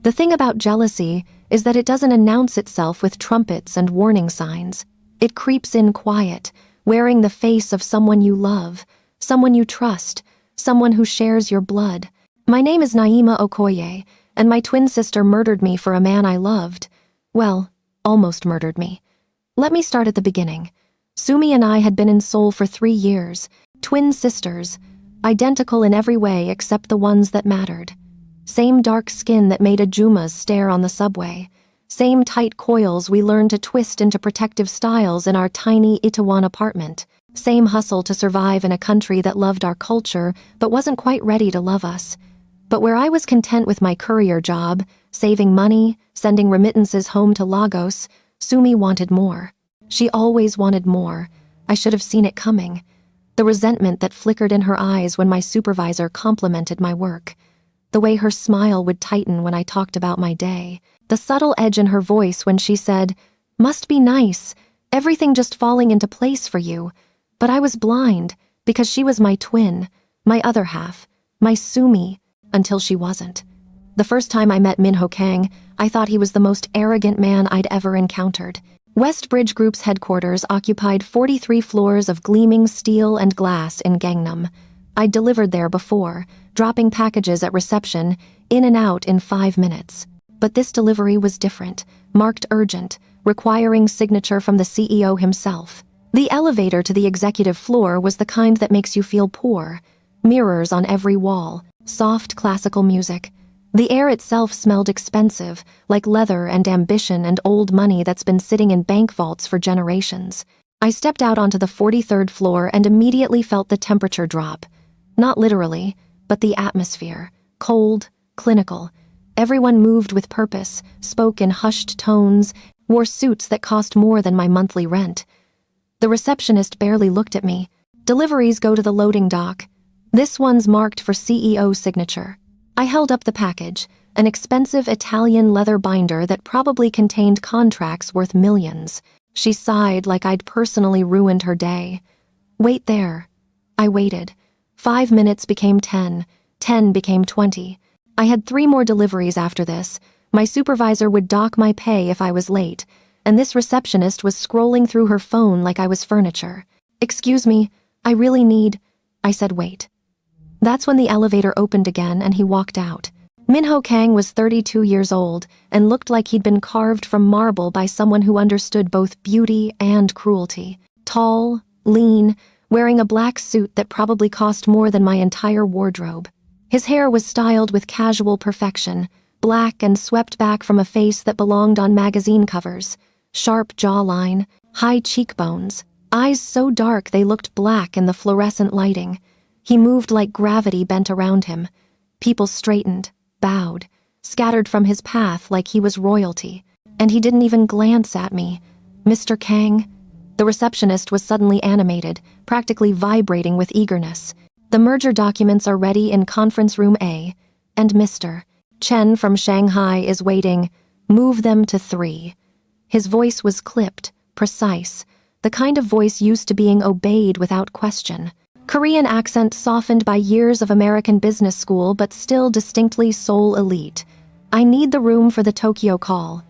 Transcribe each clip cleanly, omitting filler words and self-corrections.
The thing about jealousy is that it doesn't announce itself with trumpets and warning signs. It creeps in quiet, wearing the face of someone you love, someone you trust, someone who shares your blood. My name is Naima Okoye, and my twin sister murdered me for a man I loved. Well, almost murdered me. Let me start at the beginning. Sumi and I had been in Seoul for 3 years, twin sisters, identical in every way except the ones that mattered. Same dark skin that made Ajumas stare on the subway. Same tight coils we learned to twist into protective styles in our tiny Itaewon apartment. Same hustle to survive in a country that loved our culture but wasn't quite ready to love us. But where I was content with my courier job, saving money, sending remittances home to Lagos, Sumi wanted more. She always wanted more. I should have seen it coming. The resentment that flickered in her eyes when my supervisor complimented my work. The way her smile would tighten when I talked about my day. The subtle edge in her voice when she said, "Must be nice, everything just falling into place for you." But I was blind, because she was my twin, my other half, my Sumi, until she wasn't. The first time I met Minho Kang, I thought he was the most arrogant man I'd ever encountered. Westbridge Group's headquarters occupied 43 floors of gleaming steel and glass in Gangnam. I'd delivered there before, dropping packages at reception, in and out in 5 minutes. But this delivery was different, marked urgent, requiring signature from the CEO himself. The elevator to the executive floor was the kind that makes you feel poor. Mirrors on every wall, soft classical music. The air itself smelled expensive, like leather and ambition and old money that's been sitting in bank vaults for generations. I stepped out onto the 43rd floor and immediately felt the temperature drop. Not literally, but the atmosphere. Cold, clinical. Everyone moved with purpose, spoke in hushed tones, wore suits that cost more than my monthly rent. The receptionist barely looked at me. Deliveries go to the loading dock. This one's marked for CEO signature. I held up the package, an expensive Italian leather binder that probably contained contracts worth millions. She sighed like I'd personally ruined her day. "Wait there." I waited. 5 minutes became 10. 10 became 20. I had 3 more deliveries after this. My supervisor would dock my pay if I was late, and this receptionist was scrolling through her phone like I was furniture. "Excuse me, I really need—" I said wait. That's when the elevator opened again and he walked out. Minho Kang was 32 years old and looked like he'd been carved from marble by someone who understood both beauty and cruelty. Tall, lean, wearing a black suit that probably cost more than my entire wardrobe. His hair was styled with casual perfection, black and swept back from a face that belonged on magazine covers. Sharp jawline, high cheekbones, eyes so dark they looked black in the fluorescent lighting. He moved like gravity bent around him. People straightened, bowed, scattered from his path like he was royalty. And he didn't even glance at me. "Mr. Kang?" The receptionist was suddenly animated, practically vibrating with eagerness. "The merger documents are ready in conference room A. And Mr. Chen from Shanghai is waiting. Move them to 3. His voice was clipped, precise, the kind of voice used to being obeyed without question. Korean accent softened by years of American business school but still distinctly Seoul elite. "I need the room for the Tokyo call."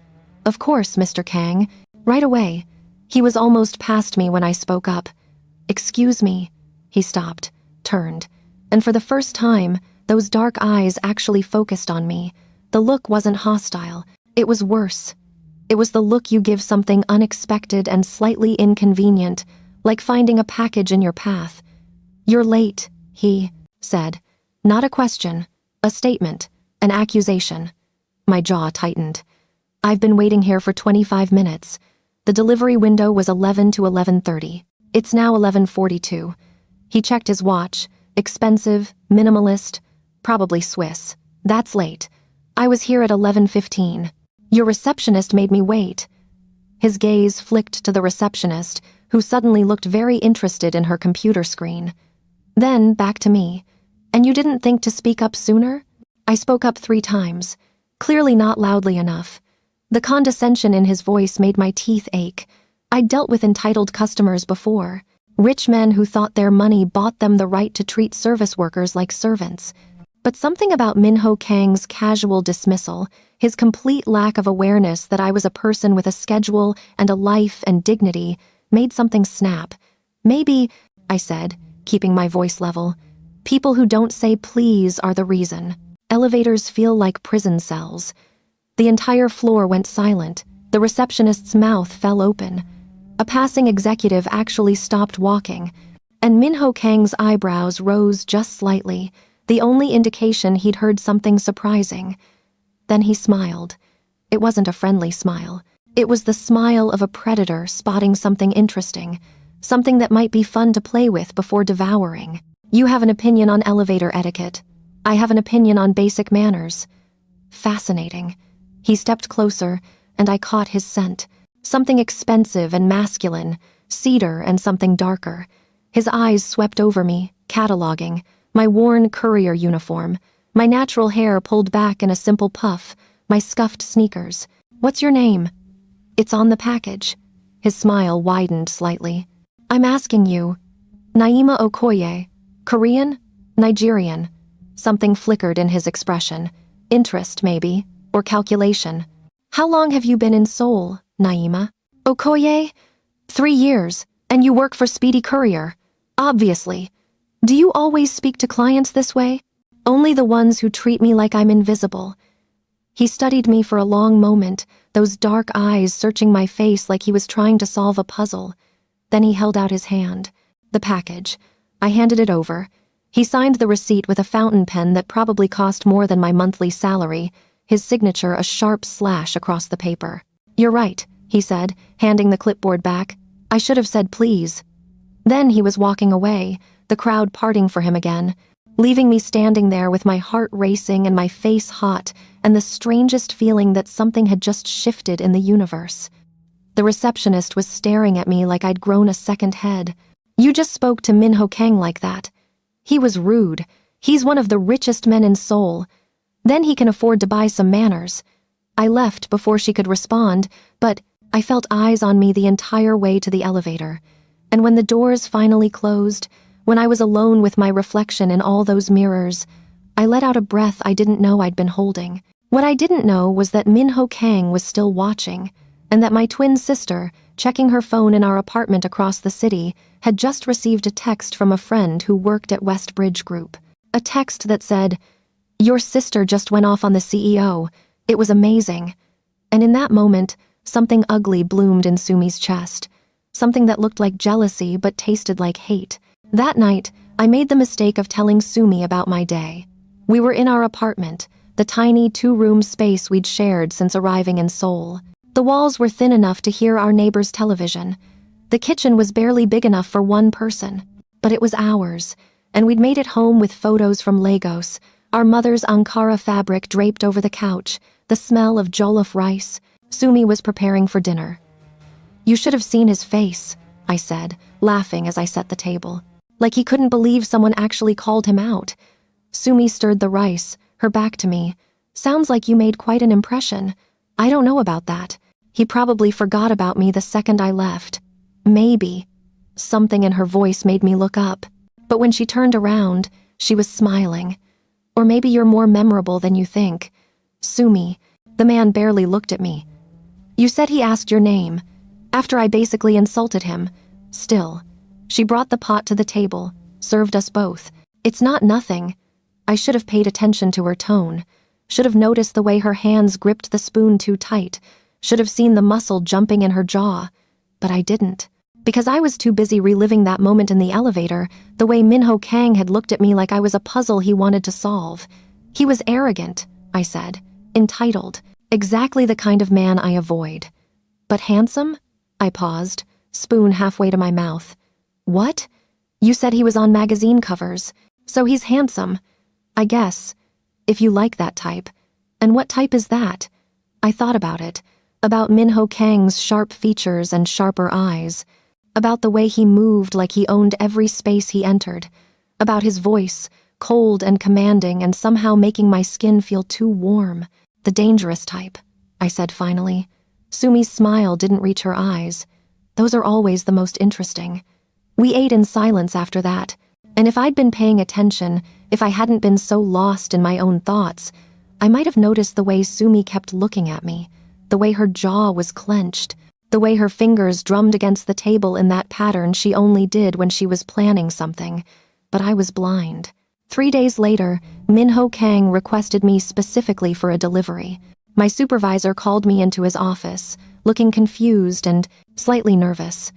"Of course, Mr. Kang. Right away." He was almost past me when I spoke up. "Excuse me." He stopped, turned, and for the first time, those dark eyes actually focused on me. The look wasn't hostile. It was worse. It was the look you give something unexpected and slightly inconvenient, like finding a package in your path. "You're late," he said. Not a question, a statement, an accusation. My jaw tightened. "I've been waiting here for 25 minutes. The delivery window was 11 to 11:30. It's now 11:42. He checked his watch. Expensive, minimalist, probably Swiss. "That's late. I was here at 11:15. Your receptionist made me wait." His gaze flicked to the receptionist, who suddenly looked very interested in her computer screen. Then back to me. "And you didn't think to speak up sooner?" I spoke up 3 times, clearly not loudly enough. The condescension in his voice made my teeth ache. I'd dealt with entitled customers before. Rich men who thought their money bought them the right to treat service workers like servants. But something about Minho Kang's casual dismissal, His complete lack of awareness that I was a person with a schedule and a life and dignity made something snap. Maybe, I said, keeping my voice level, people who don't say please are the reason. Elevators feel like prison cells. The entire floor went silent. The receptionist's mouth fell open. A passing executive actually stopped walking, and Minho Kang's eyebrows rose just slightly, the only indication he'd heard something surprising. Then he smiled. It wasn't a friendly smile. It was the smile of a predator spotting something interesting, something that might be fun to play with before devouring. You have an opinion on elevator etiquette. I have an opinion on basic manners. Fascinating. He stepped closer, and I caught his scent. Something expensive and masculine, cedar and something darker. His eyes swept over me, cataloging, my worn courier uniform, my natural hair pulled back in a simple puff, my scuffed sneakers. What's your name? It's on the package. His smile widened slightly. I'm asking you. Naima Okoye. Korean? Nigerian? Something flickered in his expression. Interest, maybe, or calculation. How long have you been in Seoul, Naima? Okoye? 3 years, and you work for Speedy Courier. Obviously. Do you always speak to clients this way? Only the ones who treat me like I'm invisible. He studied me for a long moment, those dark eyes searching my face like he was trying to solve a puzzle. Then he held out his hand. The package. I handed it over. He signed the receipt with a fountain pen that probably cost more than my monthly salary, his signature a sharp slash across the paper. You're right, he said, handing the clipboard back. I should have said please. Then he was walking away, the crowd parting for him again, leaving me standing there with my heart racing and my face hot and the strangest feeling that something had just shifted in the universe. The receptionist was staring at me like I'd grown a second head. You just spoke to Minho Kang like that. He was rude. He's one of the richest men in Seoul. Then he can afford to buy some manners. I left before she could respond, but I felt eyes on me the entire way to the elevator. And when the doors finally closed, when I was alone with my reflection in all those mirrors, I let out a breath I didn't know I'd been holding. What I didn't know was that Minho Kang was still watching, and that my twin sister, checking her phone in our apartment across the city, had just received a text from a friend who worked at Westbridge Group. A text that said, "Your sister just went off on the CEO. It was amazing." And in that moment, something ugly bloomed in Sumi's chest. Something that looked like jealousy but tasted like hate. That night, I made the mistake of telling Sumi about my day. We were in our apartment, the tiny 2-room space we'd shared since arriving in Seoul. The walls were thin enough to hear our neighbor's television. The kitchen was barely big enough for one person, but it was ours, and we'd made it home with photos from Lagos, our mother's Ankara fabric draped over the couch, the smell of jollof rice. Sumi was preparing for dinner. You should have seen his face, I said, laughing as I set the table. Like he couldn't believe someone actually called him out. Sumi stirred the rice, her back to me. Sounds like you made quite an impression. I don't know about that. He probably forgot about me the second I left. Maybe. Something in her voice made me look up. But when she turned around, she was smiling. Or maybe you're more memorable than you think. Sumi. The man barely looked at me. You said he asked your name. After I basically insulted him. Still. She brought the pot to the table, served us both. It's not nothing. I should have paid attention to her tone. Should have noticed the way her hands gripped the spoon too tight. Should have seen the muscle jumping in her jaw. But I didn't. Because I was too busy reliving that moment in the elevator, the way Minho Kang had looked at me like I was a puzzle he wanted to solve. He was arrogant, I said. Entitled. Exactly the kind of man I avoid. But handsome? I paused, spoon halfway to my mouth. What? You said he was on magazine covers. So he's handsome. I guess. If you like that type. And what type is that? I thought about it. About Minho Kang's sharp features and sharper eyes. About the way he moved like he owned every space he entered. About his voice, cold and commanding and somehow making my skin feel too warm. The dangerous type, I said finally. Sumi's smile didn't reach her eyes. Those are always the most interesting. We ate in silence after that, and if I'd been paying attention, if I hadn't been so lost in my own thoughts, I might have noticed the way Sumi kept looking at me, the way her jaw was clenched, the way her fingers drummed against the table in that pattern she only did when she was planning something. But I was blind. 3 days later, Minho Kang requested me specifically for a delivery. My supervisor called me into his office, looking confused and slightly nervous.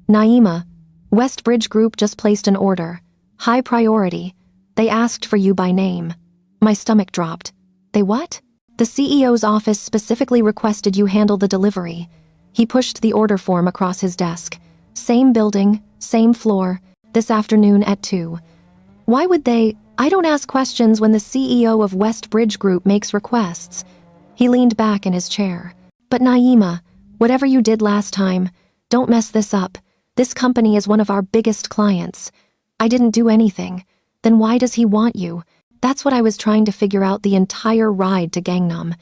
"Naima, Westbridge Group just placed an order. High priority. They asked for you by name." My stomach dropped. "They what?" "The CEO's office specifically requested you handle the delivery." He pushed the order form across his desk. "Same building, same floor, this afternoon at 2. "Why would they? I don't ask questions when the CEO of Westbridge Group makes requests." He leaned back in his chair. "But Naima, whatever you did last time, don't mess this up. This company is one of our biggest clients." "I didn't do anything." "Then why does he want you?" That's what I was trying to figure out the entire ride to Gangnam.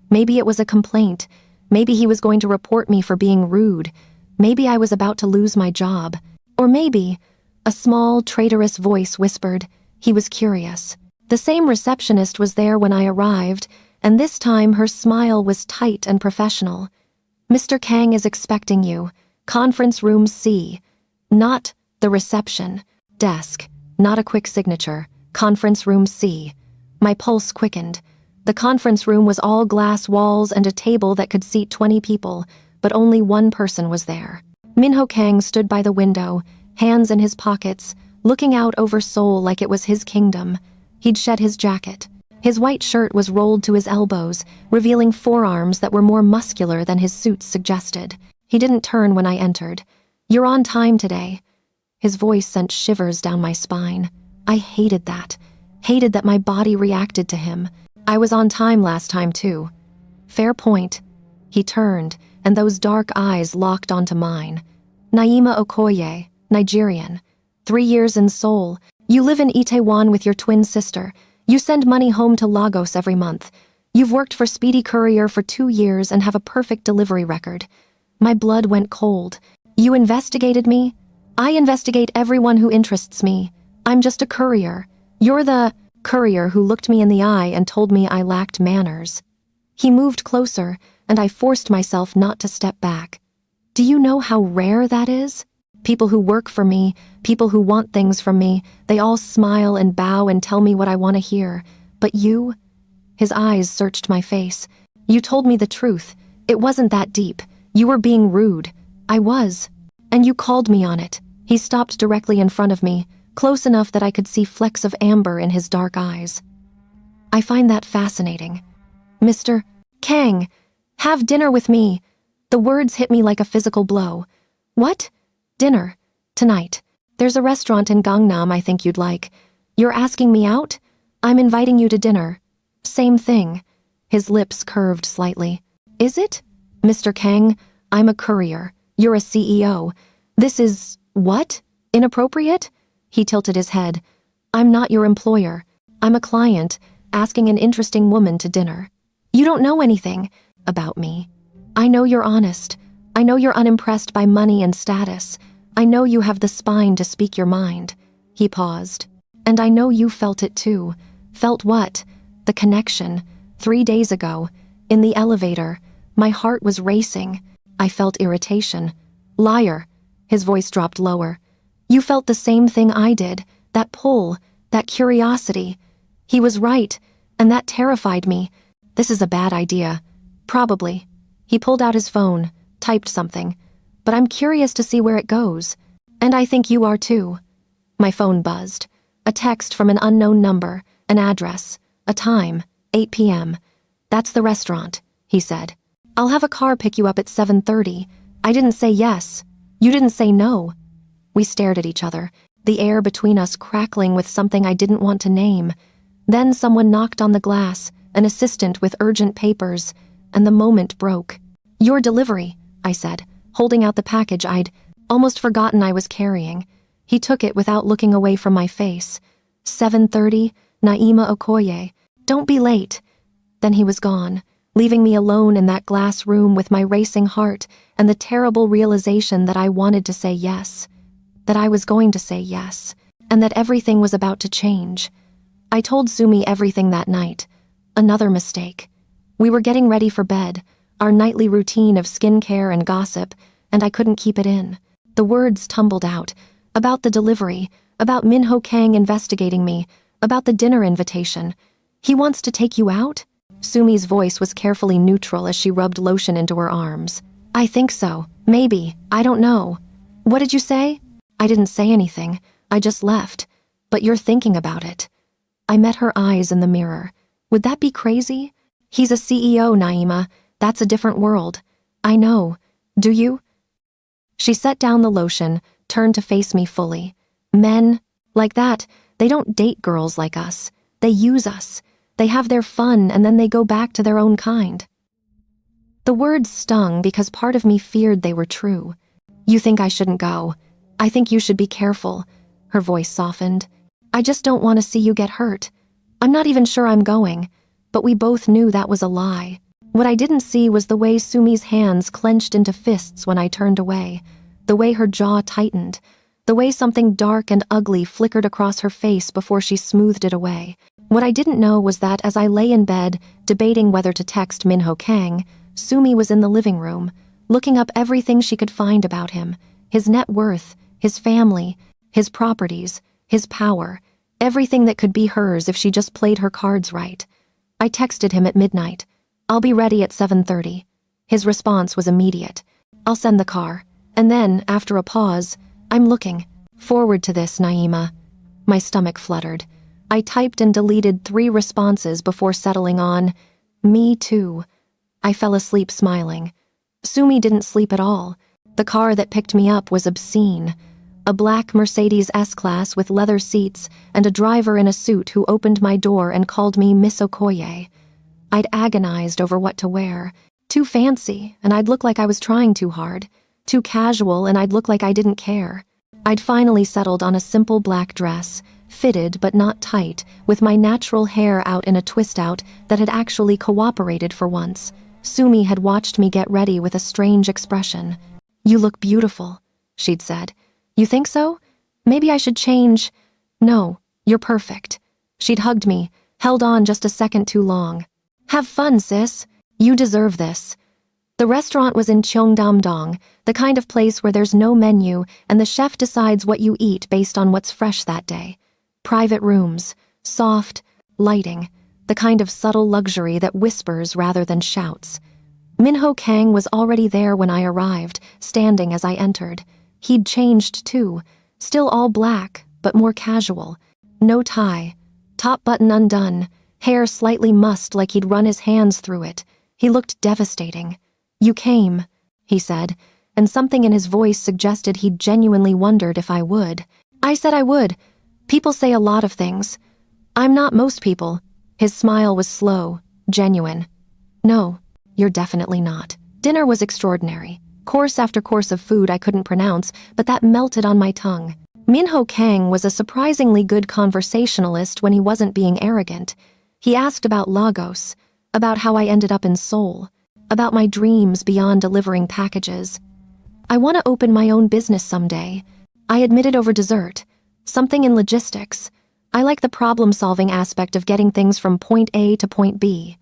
Maybe it was a complaint. Maybe he was going to report me for being rude. Maybe I was about to lose my job. Or maybe, a small, traitorous voice whispered, he was curious. The same receptionist was there when I arrived, and this time her smile was tight and professional. "Mr. Kang is expecting you. Conference room C." Not the reception. Desk. Not a quick signature. Conference room C. My pulse quickened. The conference room was all glass walls and a table that could seat 20 people, but only one person was there. Minho Kang stood by the window, hands in his pockets, looking out over Seoul like it was his kingdom. He'd shed his jacket. His white shirt was rolled to his elbows, revealing forearms that were more muscular than his suits suggested. He didn't turn when I entered. "You're on time today." His voice sent shivers down my spine. I hated that. Hated that my body reacted to him. I was on time last time, too. "Fair point." He turned, and those dark eyes locked onto mine. "Naima Okoye, Nigerian. 3 years in Seoul. You live in Itaewon with your twin sister. You send money home to Lagos every month. You've worked for Speedy Courier for 2 years and have a perfect delivery record." My blood went cold. "You investigated me?" "I investigate everyone who interests me. I'm just a courier. You're the courier who looked me in the eye and told me I lacked manners." He moved closer, and I forced myself not to step back. "Do you know how rare that is? People who work for me, people who want things from me, they all smile and bow and tell me what I want to hear. But you?" His eyes searched my face. "You told me the truth. It wasn't that deep. You were being rude." "I was. And you called me on it." He stopped directly in front of me, close enough that I could see flecks of amber in his dark eyes. "I find that fascinating." "Mr. Kang, have dinner with me." The words hit me like a physical blow. "What?" "Dinner. Tonight. There's a restaurant in Gangnam I think you'd like." "You're asking me out?" "I'm inviting you to dinner." "Same thing." His lips curved slightly. "Is it?" "Mr. Kang, I'm a courier. You're a CEO. This is, what? Inappropriate?" He tilted his head. "I'm not your employer. I'm a client, asking an interesting woman to dinner. You don't know anything about me. I know you're honest. I know you're unimpressed by money and status. I know you have the spine to speak your mind." He paused. "And I know you felt it too." "Felt what?" "The connection. 3 days ago. In the elevator. My heart was racing. I felt irritation." "Liar." His voice dropped lower. "You felt the same thing I did. That pull. That curiosity." He was right, and that terrified me. "This is a bad idea." "Probably." He pulled out his phone, typed something. "But I'm curious to see where it goes. And I think you are too." My phone buzzed. A text from an unknown number, an address, a time, 8 p.m. "That's the restaurant," he said. "I'll have a car pick you up at 7:30. I didn't say yes. You didn't say no." We stared at each other, the air between us crackling with something I didn't want to name. Then someone knocked on the glass, an assistant with urgent papers, and the moment broke. "Your delivery," I said, holding out the package I'd almost forgotten I was carrying. He took it without looking away from my face. 7:30, Naima Okoye. "Don't be late." Then he was gone, leaving me alone in that glass room with my racing heart and the terrible realization that I wanted to say yes. That I was going to say yes, and that everything was about to change. I told Sumi everything that night. Another mistake. We were getting ready for bed, our nightly routine of skincare and gossip, and I couldn't keep it in. The words tumbled out, about the delivery, about Minho Kang investigating me, about the dinner invitation. He wants to take you out? Sumi's voice was carefully neutral as she rubbed lotion into her arms. I think so. Maybe. I don't know. What did you say? I didn't say anything. I just left. But you're thinking about it. I met her eyes in the mirror. Would that be crazy? He's a CEO, Naima. That's a different world. I know. Do you? She set down the lotion, turned to face me fully. Men, like that, they don't date girls like us. They use us. They have their fun and then they go back to their own kind. The words stung because part of me feared they were true. You think I shouldn't go. I think you should be careful. Her voice softened. I just don't want to see you get hurt. I'm not even sure I'm going. But we both knew that was a lie. What I didn't see was the way Sumi's hands clenched into fists when I turned away, the way her jaw tightened, the way something dark and ugly flickered across her face before she smoothed it away. What I didn't know was that as I lay in bed, debating whether to text Minho Kang, Sumi was in the living room, looking up everything she could find about him, his net worth, his family, his properties, his power, everything that could be hers if she just played her cards right. I texted him at midnight. I'll be ready at 7:30. His response was immediate. I'll send the car. And then, after a pause, I'm looking forward to this, Naima. My stomach fluttered. I typed and deleted 3 responses before settling on, me too. I fell asleep smiling. Sumi didn't sleep at all. The car that picked me up was obscene. A black Mercedes S-Class with leather seats and a driver in a suit who opened my door and called me Miss Okoye. I'd agonized over what to wear. Too fancy, and I'd look like I was trying too hard. Too casual, and I'd look like I didn't care. I'd finally settled on a simple black dress, fitted but not tight, with my natural hair out in a twist-out that had actually cooperated for once. Sumi had watched me get ready with a strange expression. You look beautiful, she'd said. You think so? Maybe I should change. No, you're perfect. She'd hugged me, held on just a second too long. Have fun, sis. You deserve this. The restaurant was in Cheongdam-dong, the kind of place where there's no menu and the chef decides what you eat based on what's fresh that day. Private rooms, soft, lighting, the kind of subtle luxury that whispers rather than shouts. Minho Kang was already there when I arrived, standing as I entered. He'd changed too, still all black, but more casual. No tie, top button undone, hair slightly mussed like he'd run his hands through it. He looked devastating. You came, he said, and something in his voice suggested he'd genuinely wondered if I would. I said I would. People say a lot of things. I'm not most people. His smile was slow, genuine. No, you're definitely not. Dinner was extraordinary. Course after course of food I couldn't pronounce, but that melted on my tongue. Minho Kang was a surprisingly good conversationalist when he wasn't being arrogant. He asked about Lagos, about how I ended up in Seoul, about my dreams beyond delivering packages. I want to open my own business someday. I admitted over dessert. Something in logistics. I like the problem-solving aspect of getting things from point A to point B.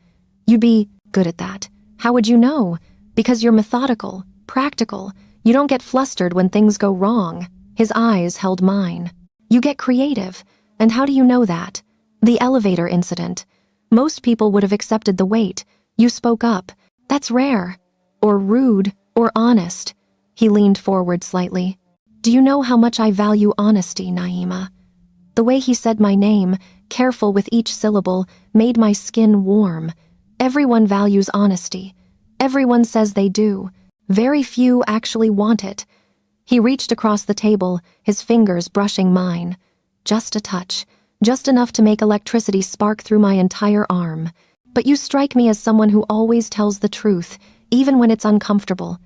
You'd be good at that. How would you know? Because you're methodical, practical. You don't get flustered when things go wrong. His eyes held mine. You get creative. And how do you know that? The elevator incident. Most people would have accepted the wait. You spoke up. That's rare. Or rude, or honest. He leaned forward slightly. Do you know how much I value honesty, Naima? The way he said my name, careful with each syllable, made my skin warm. Everyone values honesty. Everyone says they do. Very few actually want it. He reached across the table, his fingers brushing mine. Just a touch. Just enough to make electricity spark through my entire arm. But you strike me as someone who always tells the truth, even when it's uncomfortable.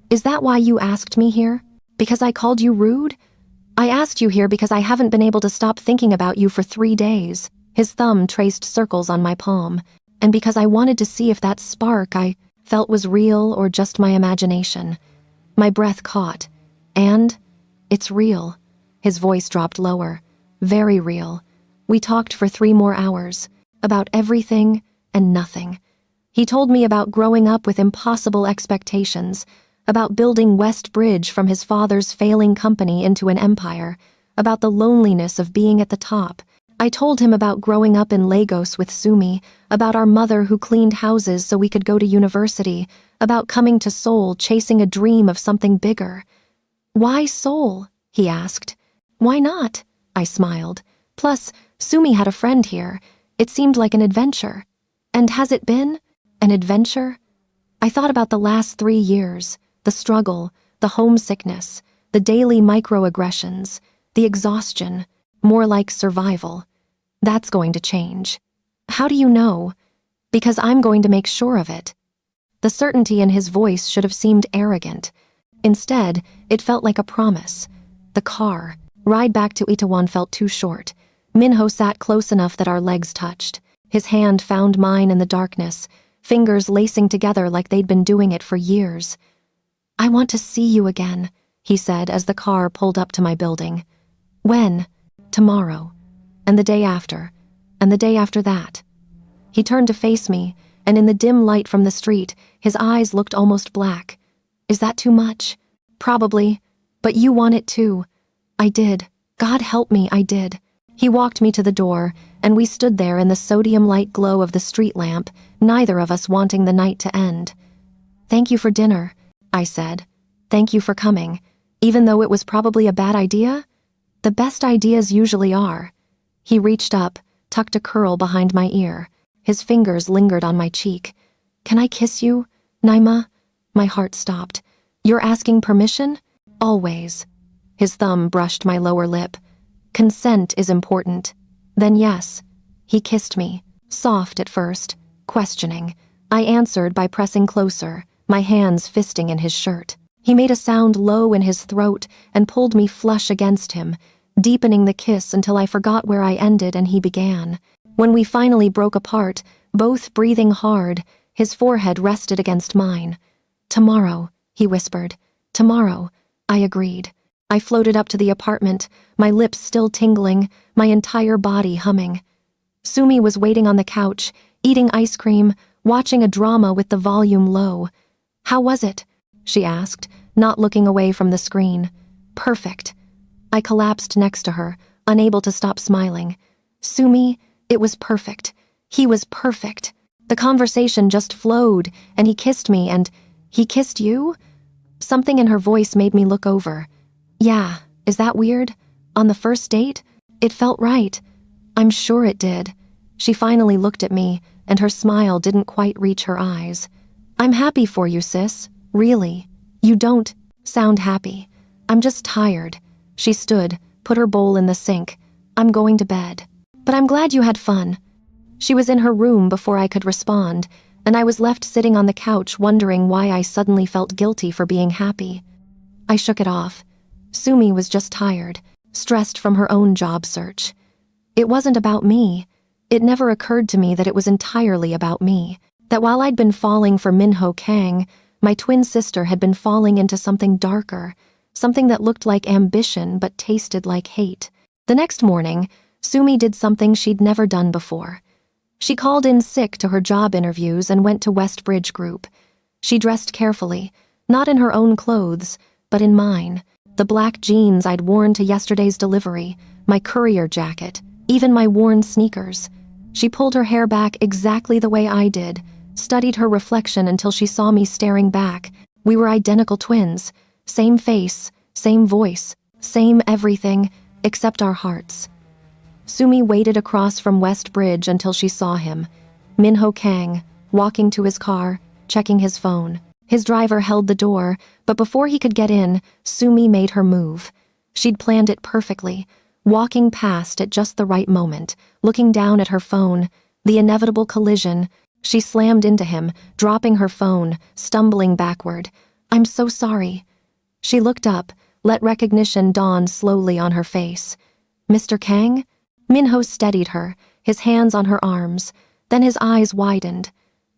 Is that why you asked me here? Because I called you rude? I asked you here because I haven't been able to stop thinking about you for 3 days. His thumb traced circles on my palm. And because I wanted to see if that spark I felt was real or just my imagination. My breath caught. And it's real. His voice dropped lower. Very real. We talked for 3 more hours. About everything, and nothing. He told me about growing up with impossible expectations, about building West Bridge from his father's failing company into an empire, about the loneliness of being at the top. I told him about growing up in Lagos with Sumi, about our mother who cleaned houses so we could go to university, about coming to Seoul chasing a dream of something bigger. "Why Seoul?" he asked. "Why not?" I smiled. Plus, Sumi had a friend here. It seemed like an adventure. And has it been? An adventure? I thought about the last 3 years, the struggle, the homesickness, the daily microaggressions, the exhaustion, more like survival. That's going to change. How do you know? Because I'm going to make sure of it. The certainty in his voice should have seemed arrogant. Instead, it felt like a promise. The car, ride back to Itaewon felt too short. Minho sat close enough that our legs touched. His hand found mine in the darkness, fingers lacing together like they'd been doing it for years. "I want to see you again," he said as the car pulled up to my building. "When?" "Tomorrow. And the day after. And the day after that." He turned to face me, and in the dim light from the street, his eyes looked almost black. "Is that too much?" "Probably. But you want it too." I did. God help me, I did. He walked me to the door, and we stood there in the sodium light glow of the street lamp, neither of us wanting the night to end. "Thank you for dinner," I said. "Thank you for coming. Even though it was probably a bad idea? The best ideas usually are." He reached up, tucked a curl behind my ear. His fingers lingered on my cheek. "Can I kiss you, Naima?" My heart stopped. "You're asking permission?" "Always." His thumb brushed my lower lip. "Consent is important." "Then yes." He kissed me, soft at first, questioning. I answered by pressing closer, my hands fisting in his shirt. He made a sound low in his throat and pulled me flush against him, deepening the kiss until I forgot where I ended and he began. When we finally broke apart, both breathing hard, his forehead rested against mine. "Tomorrow," he whispered. "Tomorrow," I agreed. I floated up to the apartment, my lips still tingling, my entire body humming. Sumi was waiting on the couch, eating ice cream, watching a drama with the volume low. "How was it?" she asked, not looking away from the screen. "Perfect." I collapsed next to her, unable to stop smiling. "Sumi, it was perfect. He was perfect. The conversation just flowed, and he kissed me, and he kissed you?" Something in her voice made me look over. "Yeah, is that weird? On the first date? It felt right." "I'm sure it did." She finally looked at me, and her smile didn't quite reach her eyes. "I'm happy for you, sis. Really. You don't sound happy. I'm just tired." She stood, put her bowl in the sink. "I'm going to bed. But I'm glad you had fun." She was in her room before I could respond, and I was left sitting on the couch wondering why I suddenly felt guilty for being happy. I shook it off. Sumi was just tired, stressed from her own job search. It wasn't about me. It never occurred to me that it was entirely about me. That while I'd been falling for Minho Kang, my twin sister had been falling into something darker, something that looked like ambition but tasted like hate. The next morning, Sumi did something she'd never done before. She called in sick to her job interviews and went to West Bridge Group. She dressed carefully, not in her own clothes, but in mine. The black jeans I'd worn to yesterday's delivery, my courier jacket, even my worn sneakers. She pulled her hair back exactly the way I did, studied her reflection until she saw me staring back. We were identical twins, same face, same voice, same everything, except our hearts. Sumi waited across from West Bridge until she saw him. Minho Kang, walking to his car, checking his phone. His driver held the door, but before he could get in, Sumi made her move. She'd planned it perfectly, walking past at just the right moment, looking down at her phone. The inevitable collision. She slammed into him, dropping her phone, stumbling backward. "I'm so sorry." She looked up, let recognition dawn slowly on her face. "Mr. Kang?" Minho steadied her, his hands on her arms. Then his eyes widened.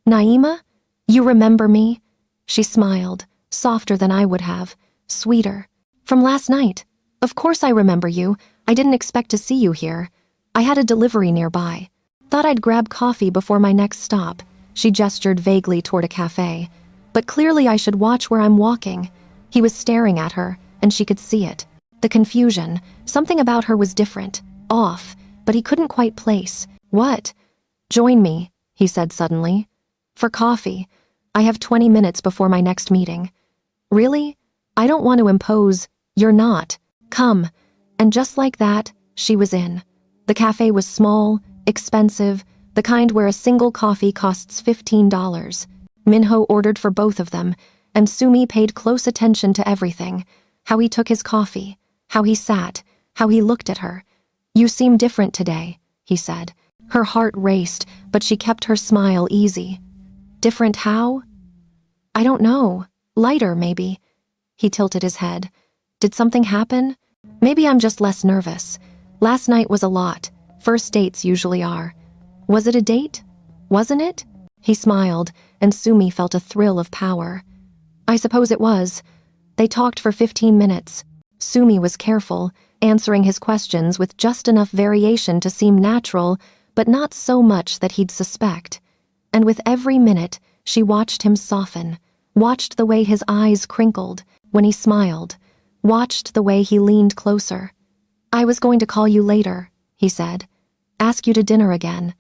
"Naima? You remember me?" She smiled, softer than I would have, sweeter. "From last night. Of course I remember you. I didn't expect to see you here. I had a delivery nearby." Thought I'd grab coffee before my next stop. She gestured vaguely toward a cafe. But clearly I should watch where I'm walking. He was staring at her, and she could see it. The confusion, something about her was different, off, but he couldn't quite place. What? Join me, he said suddenly. For coffee. I have 20 minutes before my next meeting. Really? I don't want to impose. You're not. Come. And just like that, she was in. The cafe was small, expensive, the kind where a single coffee costs $15. Minho ordered for both of them, and Sumi paid close attention to everything. How he took his coffee, how he sat, how he looked at her. You seem different today, he said. Her heart raced, but she kept her smile easy. Different how? I don't know. Lighter, maybe. He tilted his head. Did something happen? Maybe I'm just less nervous. Last night was a lot. First dates usually are. Was it a date? Wasn't it? He smiled, and Sumi felt a thrill of power. I suppose it was. They talked for 15 minutes. Sumi was careful, answering his questions with just enough variation to seem natural, but not so much that he'd suspect. And with every minute, she watched him soften, watched the way his eyes crinkled when he smiled, watched the way he leaned closer. I was going to call you later, he said. Ask you to dinner again.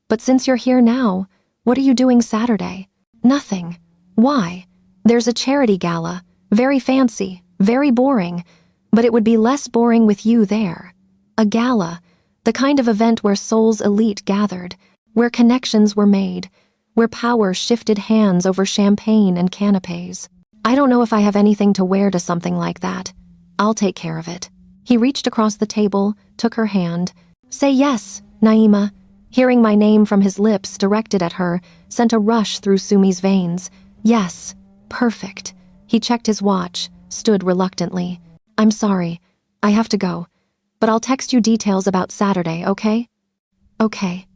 But since you're here now, what are you doing Saturday? Nothing. Why? There's a charity gala. Very fancy, very boring. But it would be less boring with you there. A gala, the kind of event where Seoul's elite gathered, where connections were made, where power shifted hands over champagne and canapes. I don't know if I have anything to wear to something like that. I'll take care of it. He reached across the table, took her hand. Say yes, Naima. Hearing my name from his lips directed at her sent a rush through Sumi's veins. Yes, perfect. He checked his watch, stood reluctantly. I'm sorry. I have to go. But I'll text you details about Saturday, okay? Okay.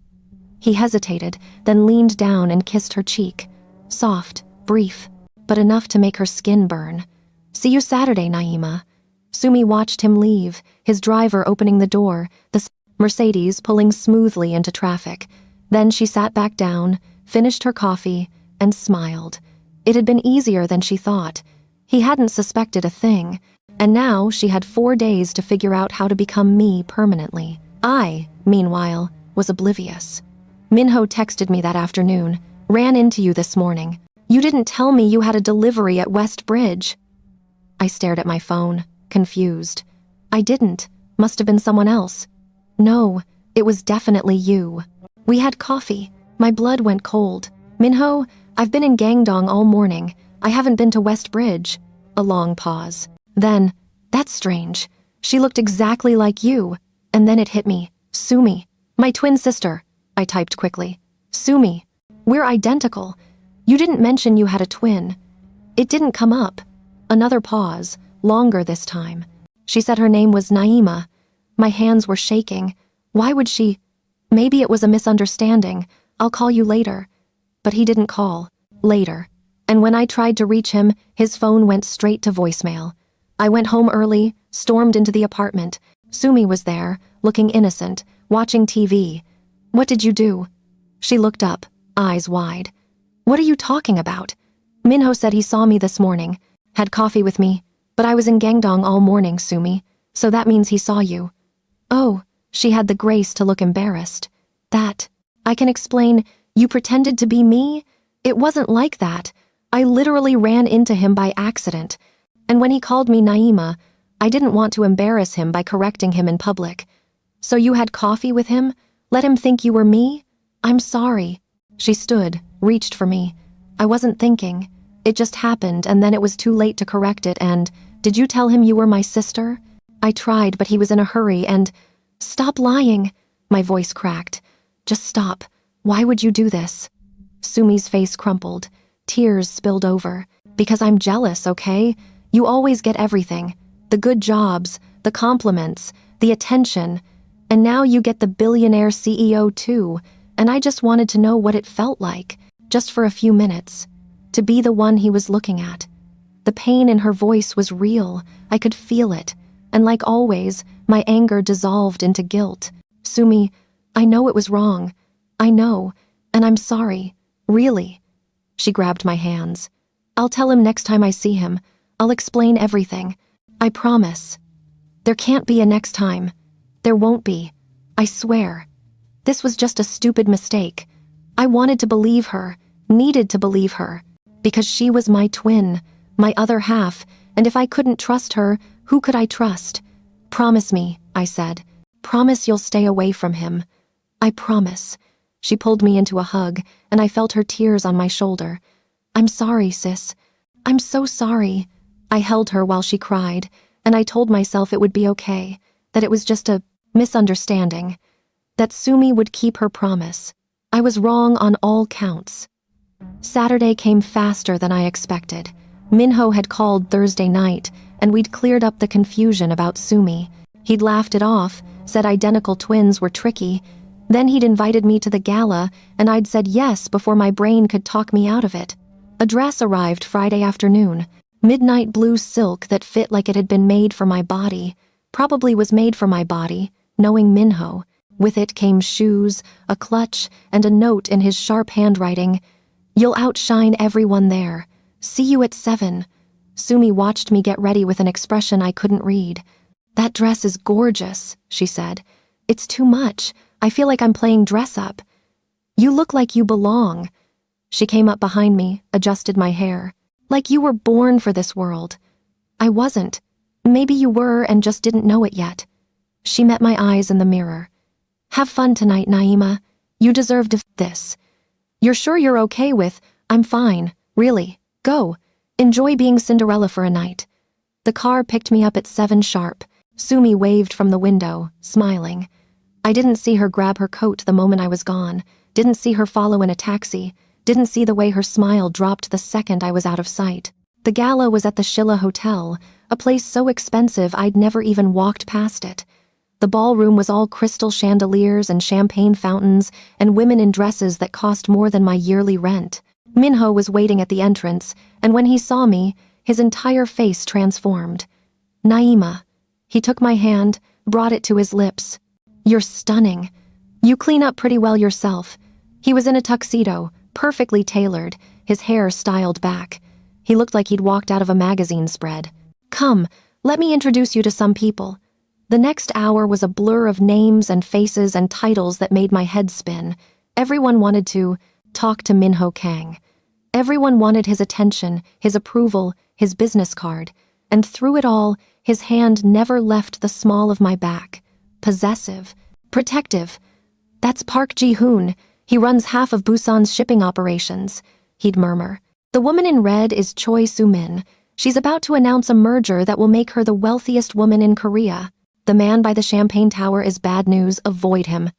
He hesitated, then leaned down and kissed her cheek. Soft, brief, but enough to make her skin burn. See you Saturday, Naima. Sumi watched him leave, his driver opening the door, the Mercedes pulling smoothly into traffic. Then she sat back down, finished her coffee, and smiled. It had been easier than she thought. He hadn't suspected a thing, and now she had 4 days to figure out how to become me permanently. I, meanwhile, was oblivious. Minho texted me that afternoon. Ran into you this morning. You didn't tell me you had a delivery at West Bridge. I stared at my phone, confused. I didn't. Must have been someone else. No, it was definitely you. We had coffee. My blood went cold. Minho, I've been in Gangdong all morning. I haven't been to West Bridge. A long pause. Then, that's strange. She looked exactly like you. And then it hit me. Sumi. My twin sister. I typed quickly. Sumi. We're identical. You didn't mention you had a twin. It didn't come up. Another pause, longer this time. She said her name was Naima. My hands were shaking. Why would she? Maybe it was a misunderstanding. I'll call you later. But he didn't call. Later. And when I tried to reach him, his phone went straight to voicemail. I went home early, stormed into the apartment. Sumi was there, looking innocent, watching TV. What did you do? She looked up, eyes wide. What are you talking about? Minho said he saw me this morning, had coffee with me, but I was in Gangdong all morning, Sumi, so that means he saw you. Oh, she had the grace to look embarrassed. That, I can explain, you pretended to be me? It wasn't like that. I literally ran into him by accident. And when he called me Naima, I didn't want to embarrass him by correcting him in public. So you had coffee with him? Let him think you were me? I'm sorry. She stood, reached for me. I wasn't thinking. It just happened, and then it was too late to correct it, and did you tell him you were my sister? I tried, but he was in a hurry, and stop lying. My voice cracked. Just stop. Why would you do this? Sumi's face crumpled. Tears spilled over. Because I'm jealous, okay? You always get everything. The good jobs, the compliments, the attention. And now you get the billionaire CEO too. And I just wanted to know what it felt like, just for a few minutes. To be the one he was looking at. The pain in her voice was real. I could feel it. And like always, my anger dissolved into guilt. Sumi, I know it was wrong. I know, and I'm sorry. Really." She grabbed my hands. "I'll tell him next time I see him. I'll explain everything. I promise." "There can't be a next time. There won't be. I swear. This was just a stupid mistake. I wanted to believe her, needed to believe her, because she was my twin, my other half, and if I couldn't trust her, who could I trust? Promise me," I said. "Promise you'll stay away from him." "I promise." She pulled me into a hug, and I felt her tears on my shoulder. "I'm sorry, sis. I'm so sorry." I held her while she cried, and I told myself it would be okay, that it was just a misunderstanding, that Sumi would keep her promise. I was wrong on all counts. Saturday came faster than I expected. Minho had called Thursday night, and we'd cleared up the confusion about Sumi. He'd laughed it off, said identical twins were tricky. Then he'd invited me to the gala, and I'd said yes before my brain could talk me out of it. A dress arrived Friday afternoon, midnight blue silk that fit like it had been made for my body, probably was made for my body, knowing Minho. With it came shoes, a clutch, and a note in his sharp handwriting. "You'll outshine everyone there. See you at 7. Sumi watched me get ready with an expression I couldn't read. "That dress is gorgeous," she said. "It's too much. I feel like I'm playing dress up." "You look like you belong." She came up behind me, adjusted my hair. "Like you were born for this world." "I wasn't. Maybe you were and just didn't know it yet." She met my eyes in the mirror. "Have fun tonight, Naima. You deserve this. You're sure you're okay with, I'm fine, really. Go. Enjoy being Cinderella for a night." The car picked me up at 7 sharp. Sumi waved from the window, smiling. I didn't see her grab her coat the moment I was gone, didn't see her follow in a taxi, didn't see the way her smile dropped the second I was out of sight. The gala was at the Shilla Hotel, a place so expensive I'd never even walked past it. The ballroom was all crystal chandeliers and champagne fountains and women in dresses that cost more than my yearly rent. Minho was waiting at the entrance, and when he saw me, his entire face transformed. "Naima." He took my hand, brought it to his lips. "You're stunning. You clean up pretty well yourself." He was in a tuxedo, perfectly tailored, his hair styled back. He looked like he'd walked out of a magazine spread. "Come, let me introduce you to some people." The next hour was a blur of names and faces and titles that made my head spin. Everyone wanted to talk to Minho Kang. Everyone wanted his attention, his approval, his business card. And through it all, his hand never left the small of my back. Possessive. Protective. "That's Park Ji-hoon. He runs half of Busan's shipping operations," he'd murmur. "The woman in red is Choi Soo-min. She's about to announce a merger that will make her the wealthiest woman in Korea. The man by the champagne tower is bad news. Avoid him."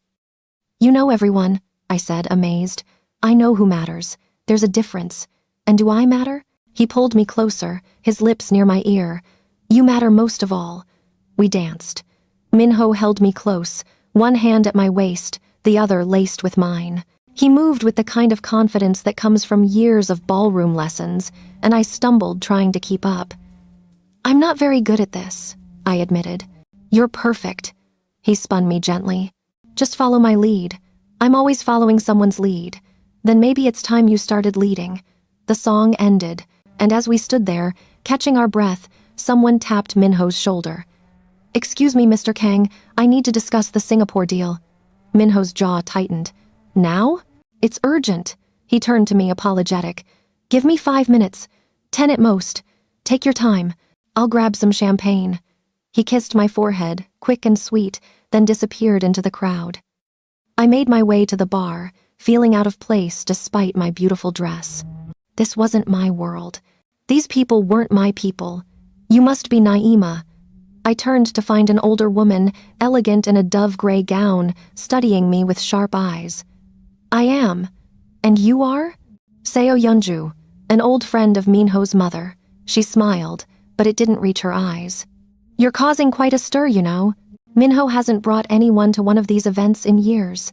"You know everyone," I said, amazed. "I know who matters. There's a difference. And do I matter?" He pulled me closer, his lips near my ear. "You matter most of all." We danced. Minho held me close, one hand at my waist, the other laced with mine. He moved with the kind of confidence that comes from years of ballroom lessons, and I stumbled trying to keep up. "I'm not very good at this," I admitted. "You're perfect." He spun me gently. "Just follow my lead. I'm always following someone's lead. Then maybe it's time you started leading." The song ended, and as we stood there, catching our breath, someone tapped Minho's shoulder. "Excuse me, Mr. Kang, I need to discuss the Singapore deal." Minho's jaw tightened. "Now? It's urgent." He turned to me, apologetic. "Give me 5 minutes. 10 at most. Take your time. I'll grab some champagne." He kissed my forehead, quick and sweet, then disappeared into the crowd. I made my way to the bar, feeling out of place despite my beautiful dress. This wasn't my world. These people weren't my people. "You must be Naima." I turned to find an older woman, elegant in a dove-gray gown, studying me with sharp eyes. "I am. And you are?" "Seo Yeonju, an old friend of Minho's mother." She smiled, but it didn't reach her eyes. "You're causing quite a stir, you know. Minho hasn't brought anyone to one of these events in years.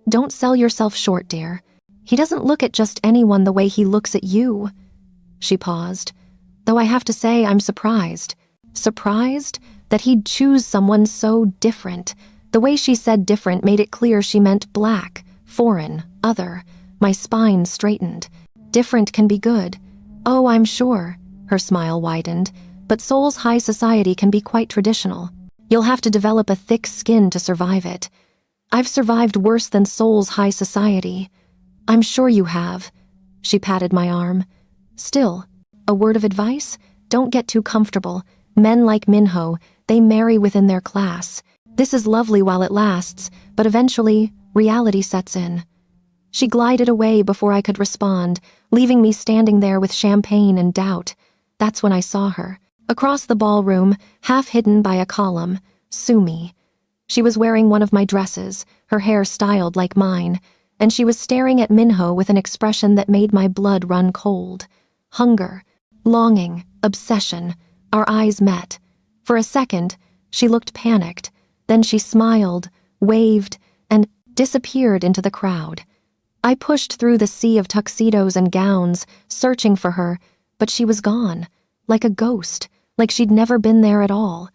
Don't sell yourself short, dear. He doesn't look at just anyone the way he looks at you." She paused. "Though I have to say I'm surprised. Surprised that he'd choose someone so different. The way she said different made it clear she meant black, foreign, other. My spine straightened. Different can be good. Oh, I'm sure. Her smile widened. But Seoul's high society can be quite traditional. You'll have to develop a thick skin to survive it. I've survived worse than Seoul's high society. I'm sure you have. She patted my arm. Still, a word of advice? Don't get too comfortable. Men like Minho, they marry within their class. This is lovely while it lasts, but eventually, reality sets in. She glided away before I could respond, leaving me standing there with champagne and doubt. That's when I saw her. Across the ballroom, half hidden by a column, Sumi. She was wearing one of my dresses, her hair styled like mine, and she was staring at Minho with an expression that made my blood run cold. Hunger, longing, obsession. Our eyes met. For a second, she looked panicked. Then she smiled, waved, and disappeared into the crowd. I pushed through the sea of tuxedos and gowns, searching for her, but she was gone, like a ghost, like she'd never been there at all.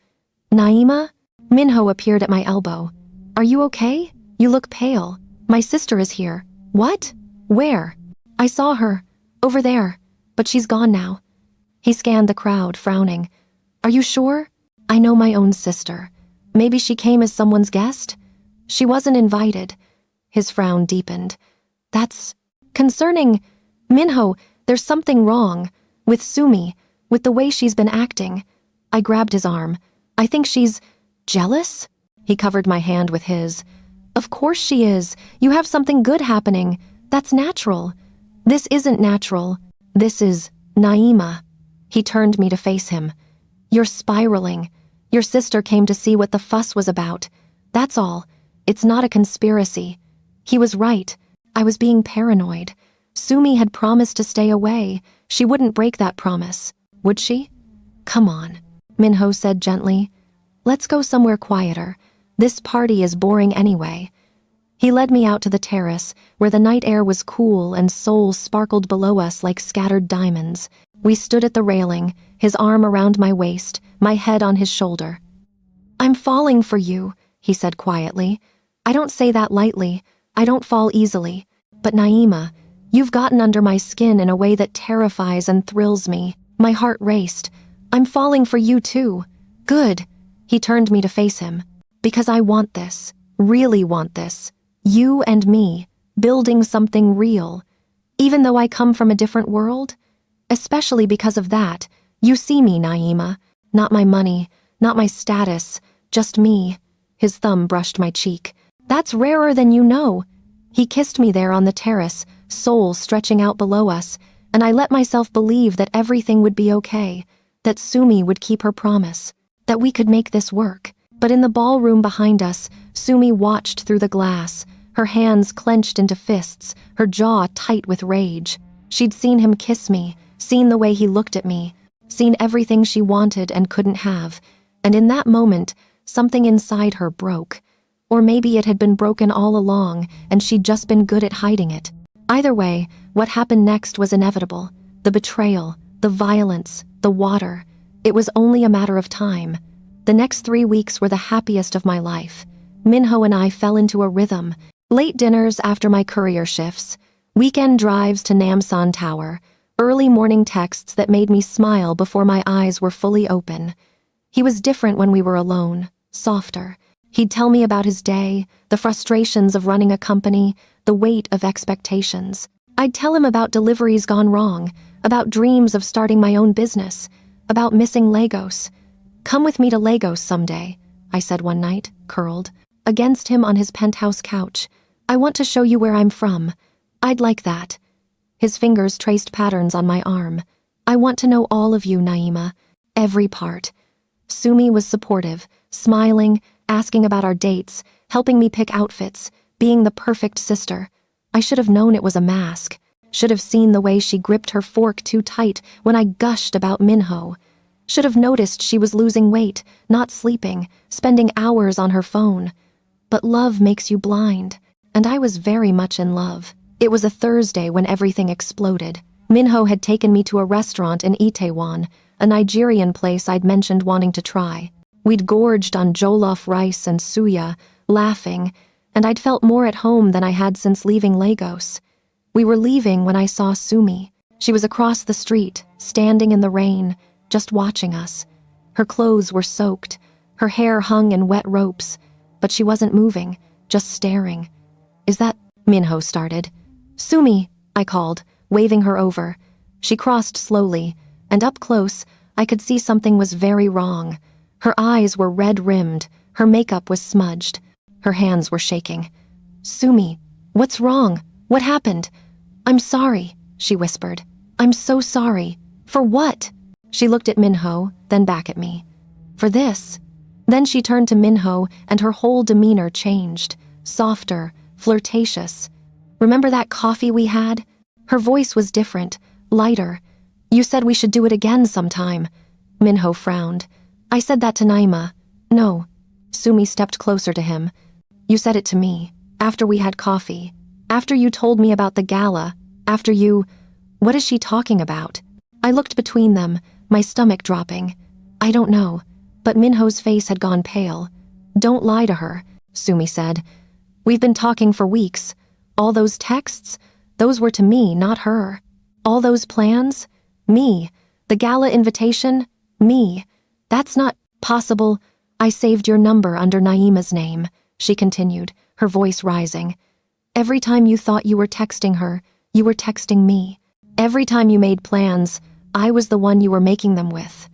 Naima? Minho appeared at my elbow. Are you okay? You look pale. My sister is here. What? Where? I saw her. Over there. But she's gone now. He scanned the crowd, frowning. Are you sure? I know my own sister. Maybe she came as someone's guest? She wasn't invited. His frown deepened. That's concerning. Minho, there's something wrong. With Sumi, with the way she's been acting. I grabbed his arm. I think she's jealous? He covered my hand with his. Of course she is. You have something good happening. That's natural. This isn't natural. This is Naima. He turned me to face him. You're spiraling. Your sister came to see what the fuss was about. That's all. It's not a conspiracy. He was right. I was being paranoid. Sumi had promised to stay away. She wouldn't break that promise. Would she? Come on, Minho said gently. Let's go somewhere quieter. This party is boring anyway. He led me out to the terrace, where the night air was cool and Seoul sparkled below us like scattered diamonds. We stood at the railing, his arm around my waist, my head on his shoulder. I'm falling for you, he said quietly. I don't say that lightly. I don't fall easily. But Naima, you've gotten under my skin in a way that terrifies and thrills me. My heart raced. I'm falling for you too. Good. He turned me to face him. Because I want this. Really want this. You and me. Building something real. Even though I come from a different world? Especially because of that. You see me, Naima. Not my money. Not my status. Just me. His thumb brushed my cheek. That's rarer than you know. He kissed me there on the terrace, Seoul stretching out below us, and I let myself believe that everything would be okay, that Sumi would keep her promise, that we could make this work. But in the ballroom behind us, Sumi watched through the glass, her hands clenched into fists, her jaw tight with rage. She'd seen him kiss me, seen the way he looked at me, seen everything she wanted and couldn't have, and in that moment, something inside her broke. Or maybe it had been broken all along, and she'd just been good at hiding it. Either way, what happened next was inevitable. The betrayal, the violence, the water. It was only a matter of time. The next 3 weeks were the happiest of my life. Minho and I fell into a rhythm. Late dinners after my courier shifts, weekend drives to Namsan Tower, early morning texts that made me smile before my eyes were fully open. He was different when we were alone, softer. He'd tell me about his day, the frustrations of running a company, the weight of expectations. I'd tell him about deliveries gone wrong, about dreams of starting my own business, about missing Lagos. Come with me to Lagos someday, I said one night, curled, against him on his penthouse couch. I want to show you where I'm from. I'd like that. His fingers traced patterns on my arm. I want to know all of you, Naima. Every part. Sumi was supportive, smiling, asking about our dates, helping me pick outfits, being the perfect sister. I should have known it was a mask. Should have seen the way she gripped her fork too tight when I gushed about Minho. Should have noticed she was losing weight, not sleeping, spending hours on her phone. But love makes you blind, and I was very much in love. It was a Thursday when everything exploded. Minho had taken me to a restaurant in Itaewon, a Nigerian place I'd mentioned wanting to try. We'd gorged on jollof rice and suya, laughing, and I'd felt more at home than I had since leaving Lagos. We were leaving when I saw Sumi. She was across the street, standing in the rain, just watching us. Her clothes were soaked, her hair hung in wet ropes, but she wasn't moving, just staring. "Is that—" Minho started. "Sumi," I called, waving her over. She crossed slowly, and up close, I could see something was very wrong. Her eyes were red-rimmed, her makeup was smudged. Her hands were shaking. "Sumi, what's wrong? What happened?" "I'm sorry," she whispered. "I'm so sorry." "For what?" She looked at Minho, then back at me. "For this." Then she turned to Minho, and her whole demeanor changed, softer, flirtatious. "Remember that coffee we had?" Her voice was different, lighter. "You said we should do it again sometime." Minho frowned. "I said that to Naima." "No." Sumi stepped closer to him. "You said it to me, after we had coffee. After you told me about the gala. After you—" What is she talking about? I looked between them, my stomach dropping. I don't know, but Minho's face had gone pale. "Don't lie to her," Sumi said. "We've been talking for weeks. All those texts, those were to me, not her. All those plans, me. The gala invitation, me. That's not possible. I saved your number under Naima's name," she continued, her voice rising. "Every time you thought you were texting her, you were texting me. Every time you made plans, I was the one you were making them with."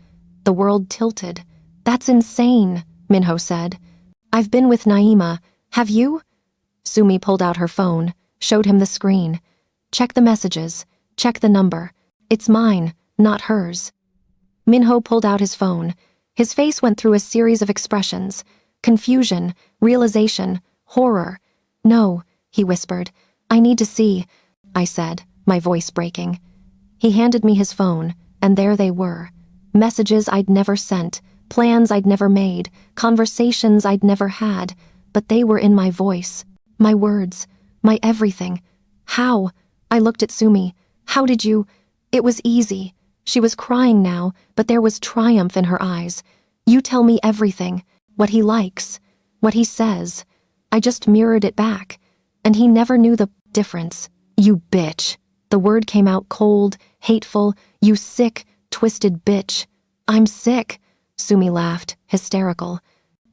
The world tilted. "That's insane," Minho said. "I've been with Naima. Have you?" Sumi pulled out her phone, showed him the screen. "Check the messages. Check the number. It's mine, not hers." Minho pulled out his phone. His face went through a series of expressions. Confusion, realization, horror. "No," he whispered. "I need to see," I said, my voice breaking. He handed me his phone, and there they were. Messages I'd never sent, plans I'd never made, conversations I'd never had, but they were in my voice, my words, my everything. "How?" I looked at Sumi. "How did you—" "It was easy." She was crying now, but there was triumph in her eyes. "You tell me everything, what he likes, what he says." I just mirrored it back, and he never knew the difference. "You bitch." The word came out cold, hateful. "You sick, twisted bitch." "I'm sick," Sumi laughed, hysterical.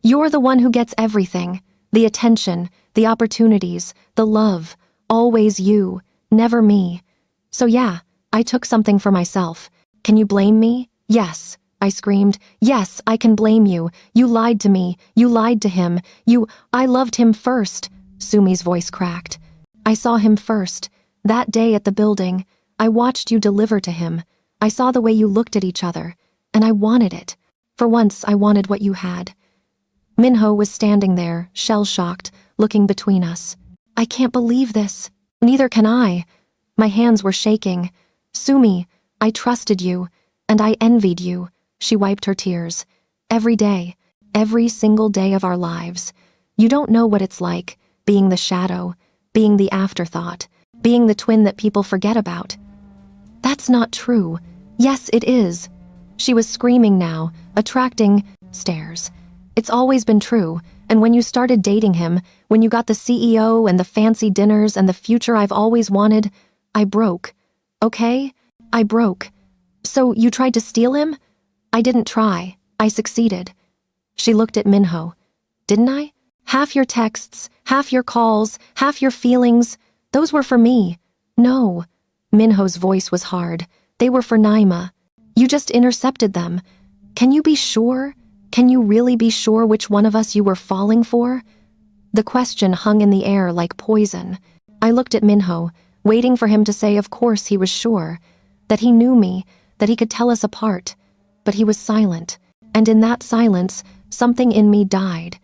"You're the one who gets everything. The attention, the opportunities, the love. Always you, never me. So yeah, I took something for myself. Can you blame me?" "Yes," I screamed. "Yes, I can blame you. You lied to me. You lied to him. I loved him first." Sumi's voice cracked. "I saw him first. That day at the building, I watched you deliver to him. I saw the way you looked at each other, and I wanted it. For once, I wanted what you had." Minho was standing there, shell-shocked, looking between us. "I can't believe this." "Neither can I." My hands were shaking. "Sumi, I trusted you, and I envied you." She wiped her tears. "Every day, every single day of our lives. You don't know what it's like, being the shadow, being the afterthought, being the twin that people forget about." "That's not true." "Yes, it is." She was screaming now, attracting stares. "It's always been true, and when you started dating him, when you got the CEO and the fancy dinners and the future I've always wanted, I broke. Okay? I broke. So you tried to steal him?" "I didn't try. I succeeded." She looked at Minho. "Didn't I? Half your texts, half your calls, half your feelings, those were for me." "No." Minho's voice was hard. "They were for Naima. You just intercepted them. Can you be sure? Can you really be sure which one of us you were falling for?" The question hung in the air like poison. I looked at Minho, waiting for him to say of course he was sure, that he knew me, that he could tell us apart. But he was silent, and in that silence, something in me died.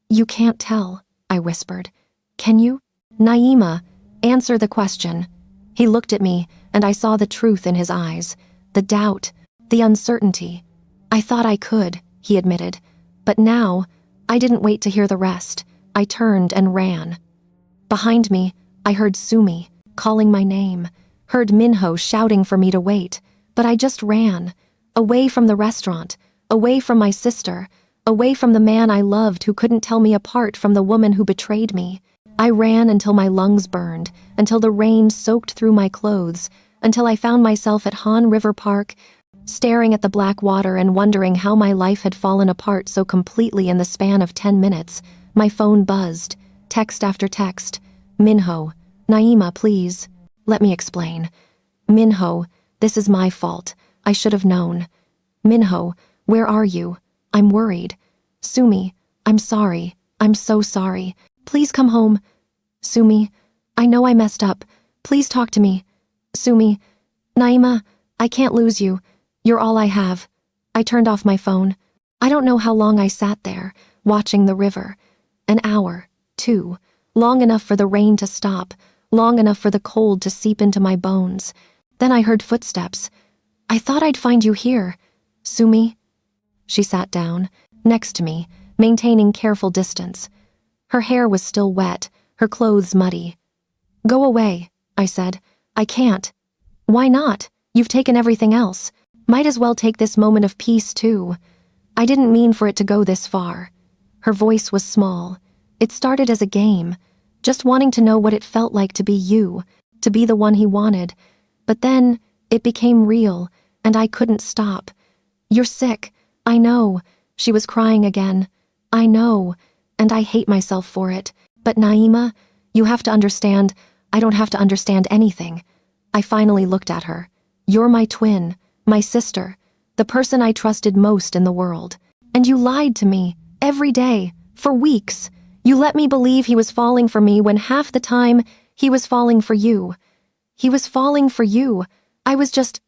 "You can't tell," I whispered. "Can you?" "Naima, answer the question." He looked at me, and I saw the truth in his eyes, the doubt, the uncertainty. "I thought I could," he admitted. "But now, I didn't wait to hear the rest. I turned and ran." Behind me, I heard Sumi calling my name, heard Minho shouting for me to wait, but I just ran, away from the restaurant, away from my sister, away from the man I loved who couldn't tell me apart from the woman who betrayed me. I ran until my lungs burned, until the rain soaked through my clothes, until I found myself at Han River Park, staring at the black water and wondering how my life had fallen apart so completely in the span of 10 minutes. My phone buzzed, text after text. Minho, Naima, please. Let me explain. Minho, this is my fault. I should have known. Minho, where are you? I'm worried. Sumi, I'm sorry. I'm so sorry. Please come home. Sumi, I know I messed up. Please talk to me. Sumi, Naima, I can't lose you. You're all I have. I turned off my phone. I don't know how long I sat there, watching the river. An hour, 2, long enough for the rain to stop, long enough for the cold to seep into my bones. Then I heard footsteps. I thought I'd find you here. Sumi? She sat down, next to me, maintaining careful distance. Her hair was still wet, her clothes muddy. Go away, I said. I can't. Why not? You've taken everything else. Might as well take this moment of peace, too. I didn't mean for it to go this far. Her voice was small. It started as a game, just wanting to know what it felt like to be you, to be the one he wanted. But then it became real, and I couldn't stop. You're sick. I know. She was crying again. I know, and I hate myself for it. But Naima, you have to understand, I don't have to understand anything. I finally looked at her. You're my twin, my sister, the person I trusted most in the world. And you lied to me, every day, for weeks. You let me believe he was falling for me when half the time he was falling for you. He was falling for you. I was just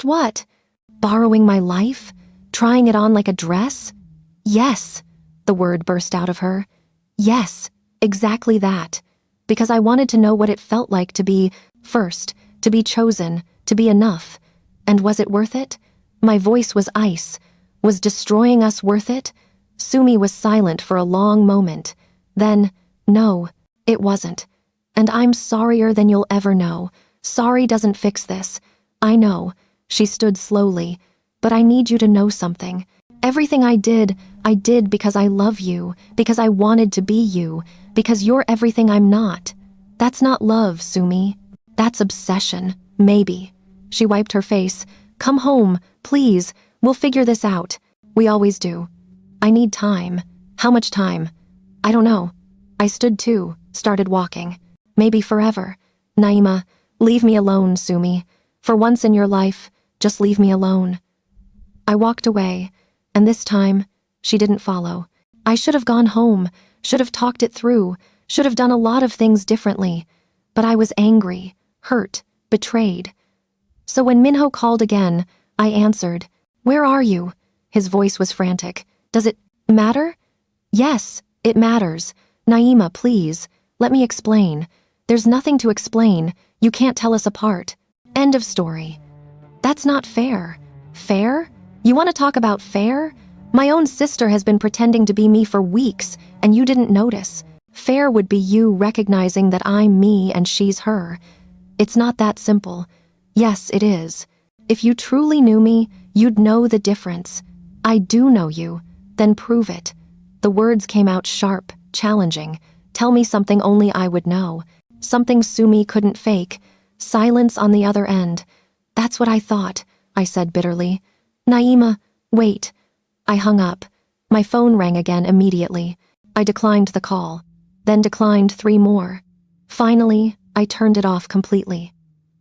what? Borrowing my life? Trying it on like a dress? Yes, the word burst out of her. Yes, exactly that. Because I wanted to know what it felt like to be first, to be chosen, to be enough. And was it worth it? My voice was ice. Was destroying us worth it? Sumi was silent for a long moment. Then, no, it wasn't. And I'm sorrier than you'll ever know. Sorry doesn't fix this. I know. She stood slowly. But I need you to know something. Everything I did because I love you, because I wanted to be you, because you're everything I'm not. That's not love, Sumi. That's obsession, maybe. She wiped her face. Come home, please. We'll figure this out. We always do. I need time. How much time? I don't know. I stood too, started walking. Maybe forever. Naima, leave me alone, Sumi. For once in your life, just leave me alone. I walked away, and this time, she didn't follow. I should have gone home, should have talked it through, should have done a lot of things differently. But I was angry, hurt, betrayed. So when Minho called again, I answered. Where are you? His voice was frantic. Does it matter? Yes, it matters. Naima, please, let me explain. There's nothing to explain. You can't tell us apart. End of story. That's not fair. Fair? You want to talk about fair? My own sister has been pretending to be me for weeks, and you didn't notice. Fair would be you recognizing that I'm me and she's her. It's not that simple. Yes, it is. If you truly knew me, you'd know the difference. I do know you. Then prove it. The words came out sharp, challenging. Tell me something only I would know. Something Sumi couldn't fake. Silence on the other end. That's what I thought, I said bitterly. Naima, wait. I hung up. My phone rang again immediately. I declined the call, then declined 3 more. Finally, I turned it off completely.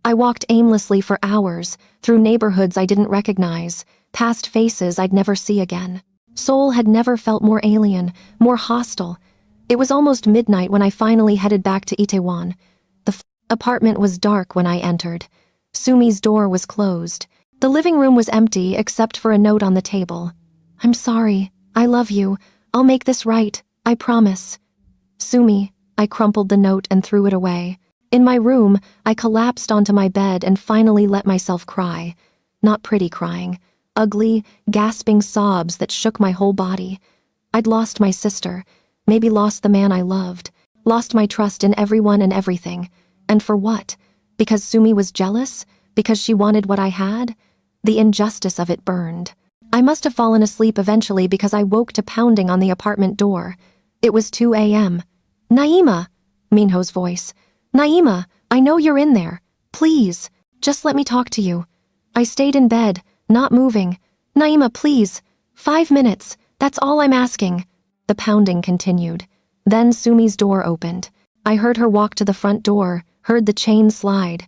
I walked aimlessly for hours, through neighborhoods I didn't recognize, past faces I'd never see again. Seoul had never felt more alien, more hostile. It was almost midnight when I finally headed back to Itaewon. The apartment was dark when I entered. Sumi's door was closed. The living room was empty except for a note on the table. I'm sorry. I love you. I'll make this right. I promise. Sumi, I crumpled the note and threw it away. In my room, I collapsed onto my bed and finally let myself cry. Not pretty crying. Ugly, gasping sobs that shook my whole body. I'd lost my sister, maybe lost the man I loved, lost my trust in everyone and everything. And for what? Because Sumi was jealous? Because she wanted what I had? The injustice of it burned. I must have fallen asleep eventually because I woke to pounding on the apartment door. It was 2 a.m. Naima! Minho's voice. Naima, I know you're in there. Please, just let me talk to you. I stayed in bed, not moving. Naima, please. 5 minutes. That's all I'm asking. The pounding continued. Then Sumi's door opened. I heard her walk to the front door, heard the chain slide.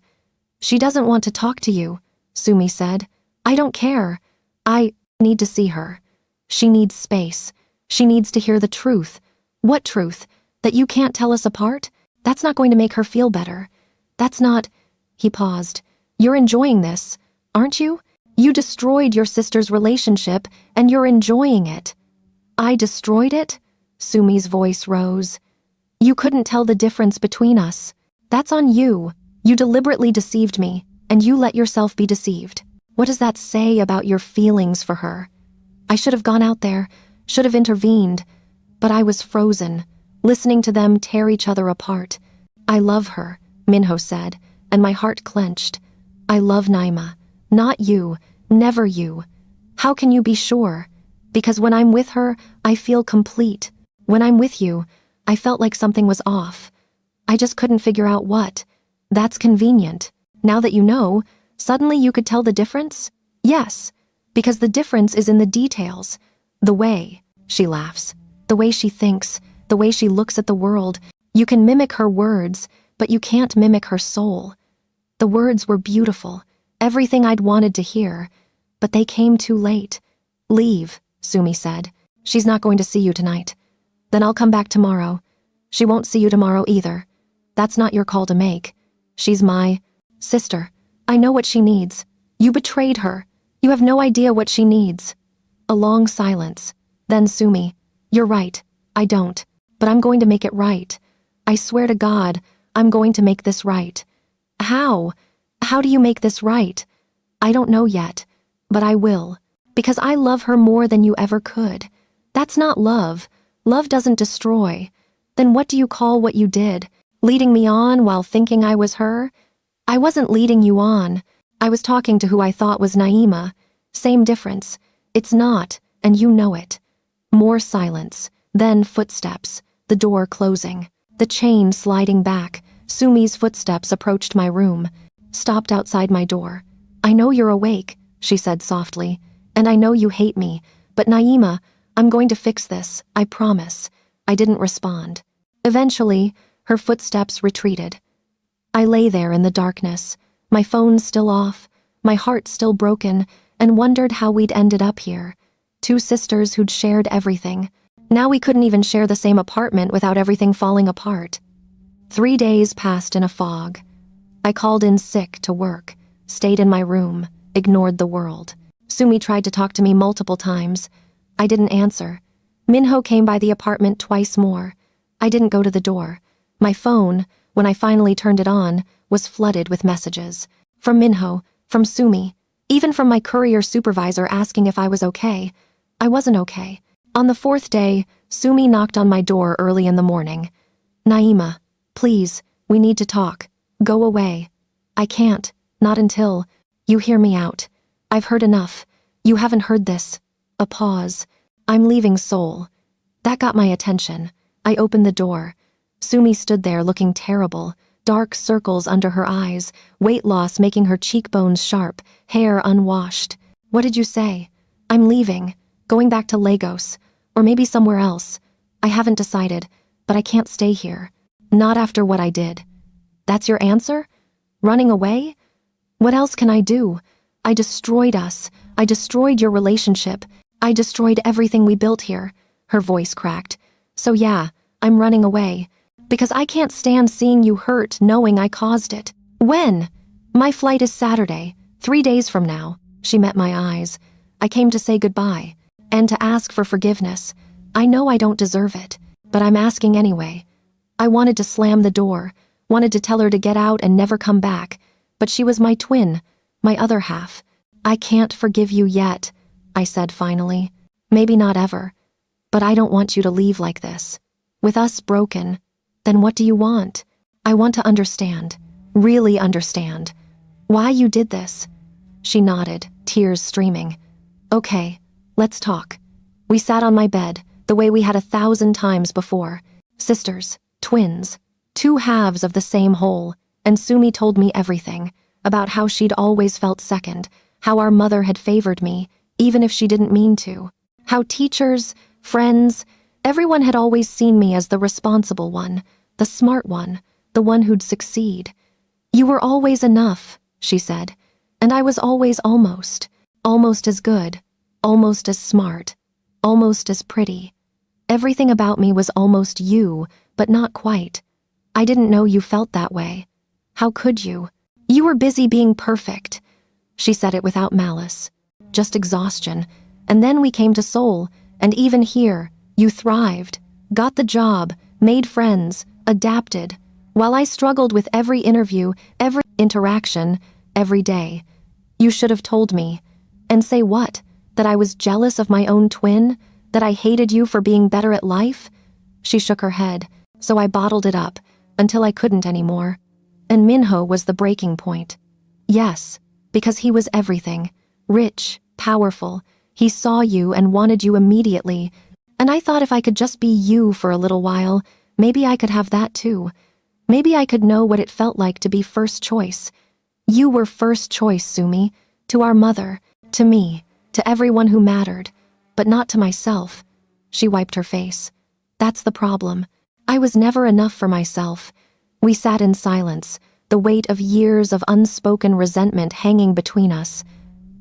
She doesn't want to talk to you, Sumi said. I don't care. I need to see her. She needs space. She needs to hear the truth. What truth? That you can't tell us apart? That's not going to make her feel better. That's not... He paused. You're enjoying this, aren't you? You destroyed your sister's relationship, and you're enjoying it. I destroyed it? Sumi's voice rose. You couldn't tell the difference between us. That's on you. You deliberately deceived me, and you let yourself be deceived. What does that say about your feelings for her? I should have gone out there, should have intervened, but I was frozen, listening to them tear each other apart. I love her, Minho said, and my heart clenched. I love Naima. Not you, never you. How can you be sure? Because when I'm with her, I feel complete. When I'm with you, I felt like something was off. I just couldn't figure out what. That's convenient. Now that you know, suddenly you could tell the difference? Yes, because the difference is in the details. The way, she laughs. The way she thinks, the way she looks at the world. You can mimic her words, but you can't mimic her soul. The words were beautiful, everything I'd wanted to hear, but they came too late. Leave, Sumi said. She's not going to see you tonight. Then I'll come back tomorrow. She won't see you tomorrow either. That's not your call to make. She's my sister. I know what she needs. You betrayed her. You have no idea what she needs. A long silence. Then Sumi, you're right. I don't. But I'm going to make it right. I swear to God, I'm going to make this right. How? How do you make this right? I don't know yet, but I will. Because I love her more than you ever could. That's not love. Love doesn't destroy. Then what do you call what you did? Leading me on while thinking I was her? I wasn't leading you on. I was talking to who I thought was Naima. Same difference. It's not, and you know it. More silence, then footsteps, the door closing, the chain sliding back. Sumi's footsteps approached my room, stopped outside my door. I know you're awake, she said softly, and I know you hate me, but Naima, I'm going to fix this, I promise. I didn't respond. Eventually, her footsteps retreated. I lay there in the darkness, my phone still off, my heart still broken, and wondered how we'd ended up here. Two sisters who'd shared everything. Now we couldn't even share the same apartment without everything falling apart. 3 days passed in a fog. I called in sick to work, stayed in my room, ignored the world. Sumi tried to talk to me multiple times. I didn't answer. Minho came by the apartment twice more. I didn't go to the door. My phone, when I finally turned it on, was flooded with messages. From Minho, from Sumi, even from my courier supervisor asking if I was okay. I wasn't okay. On the 4th day, Sumi knocked on my door early in the morning. Naima, please, we need to talk. Go away. I can't, not until. You hear me out. I've heard enough. You haven't heard this. A pause. I'm leaving Seoul. That got my attention. I opened the door. Sumi stood there looking terrible, dark circles under her eyes, weight loss making her cheekbones sharp, hair unwashed. What did you say? I'm leaving, going back to Lagos, or maybe somewhere else. I haven't decided, but I can't stay here. Not after what I did. That's your answer? Running away? What else can I do? I destroyed us. I destroyed your relationship. I destroyed everything we built here. Her voice cracked. So yeah, I'm running away. Because I can't stand seeing you hurt knowing I caused it. When? My flight is Saturday, 3 days from now. She met my eyes. I came to say goodbye, and to ask for forgiveness. I know I don't deserve it, but I'm asking anyway. I wanted to slam the door, wanted to tell her to get out and never come back, but she was my twin, my other half. I can't forgive you yet, I said finally. Maybe not ever, but I don't want you to leave like this. With us broken, then what do you want? I want to understand, really understand, why you did this. She nodded, tears streaming. Okay, Let's talk. We sat on my bed, the way we had 1,000 times before. Sisters, twins, two halves of the same whole, and Sumi told me everything, about how she'd always felt second, how our mother had favored me, even if she didn't mean to, how teachers, friends, everyone had always seen me as the responsible one, the smart one, the one who'd succeed. You were always enough, she said, and I was always almost as good, almost as smart, almost as pretty. Everything about me was almost you, but not quite. I didn't know you felt that way. How could you? You were busy being perfect. She said it without malice, just exhaustion. And then we came to Seoul, and even here, you thrived, got the job, made friends, adapted, while I struggled with every interview, every interaction, every day. You should have told me. And say what? That I was jealous of my own twin? That I hated you for being better at life? She shook her head, so I bottled it up, until I couldn't anymore. And Minho was the breaking point. Yes, because he was everything. Rich, powerful. He saw you and wanted you immediately. And I thought if I could just be you for a little while, maybe I could have that too. Maybe I could know what it felt like to be first choice. You were first choice, Sumi. To our mother, to me, to everyone who mattered. But not to myself. She wiped her face. That's the problem. I was never enough for myself. We sat in silence, the weight of years of unspoken resentment hanging between us.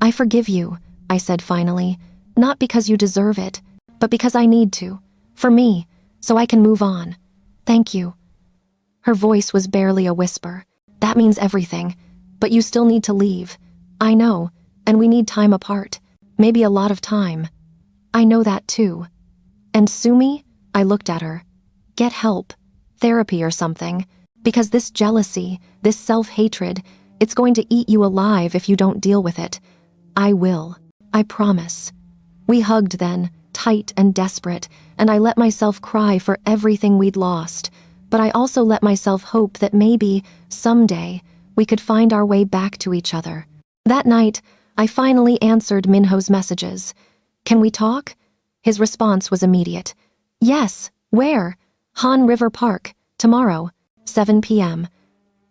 I forgive you, I said finally, not because you deserve it, but because I need to. For me, so I can move on. Thank you. Her voice was barely a whisper. That means everything. But you still need to leave. I know, and we need time apart. Maybe a lot of time. I know that too. And Sumi, I looked at her. Get help. Therapy or something. Because this jealousy, this self-hatred, it's going to eat you alive if you don't deal with it. I will. I promise. We hugged then, tight and desperate, and I let myself cry for everything we'd lost. But I also let myself hope that maybe, someday, we could find our way back to each other. That night, I finally answered Minho's messages. Can we talk? His response was immediate. Yes, where? Han River Park, tomorrow, 7 p.m.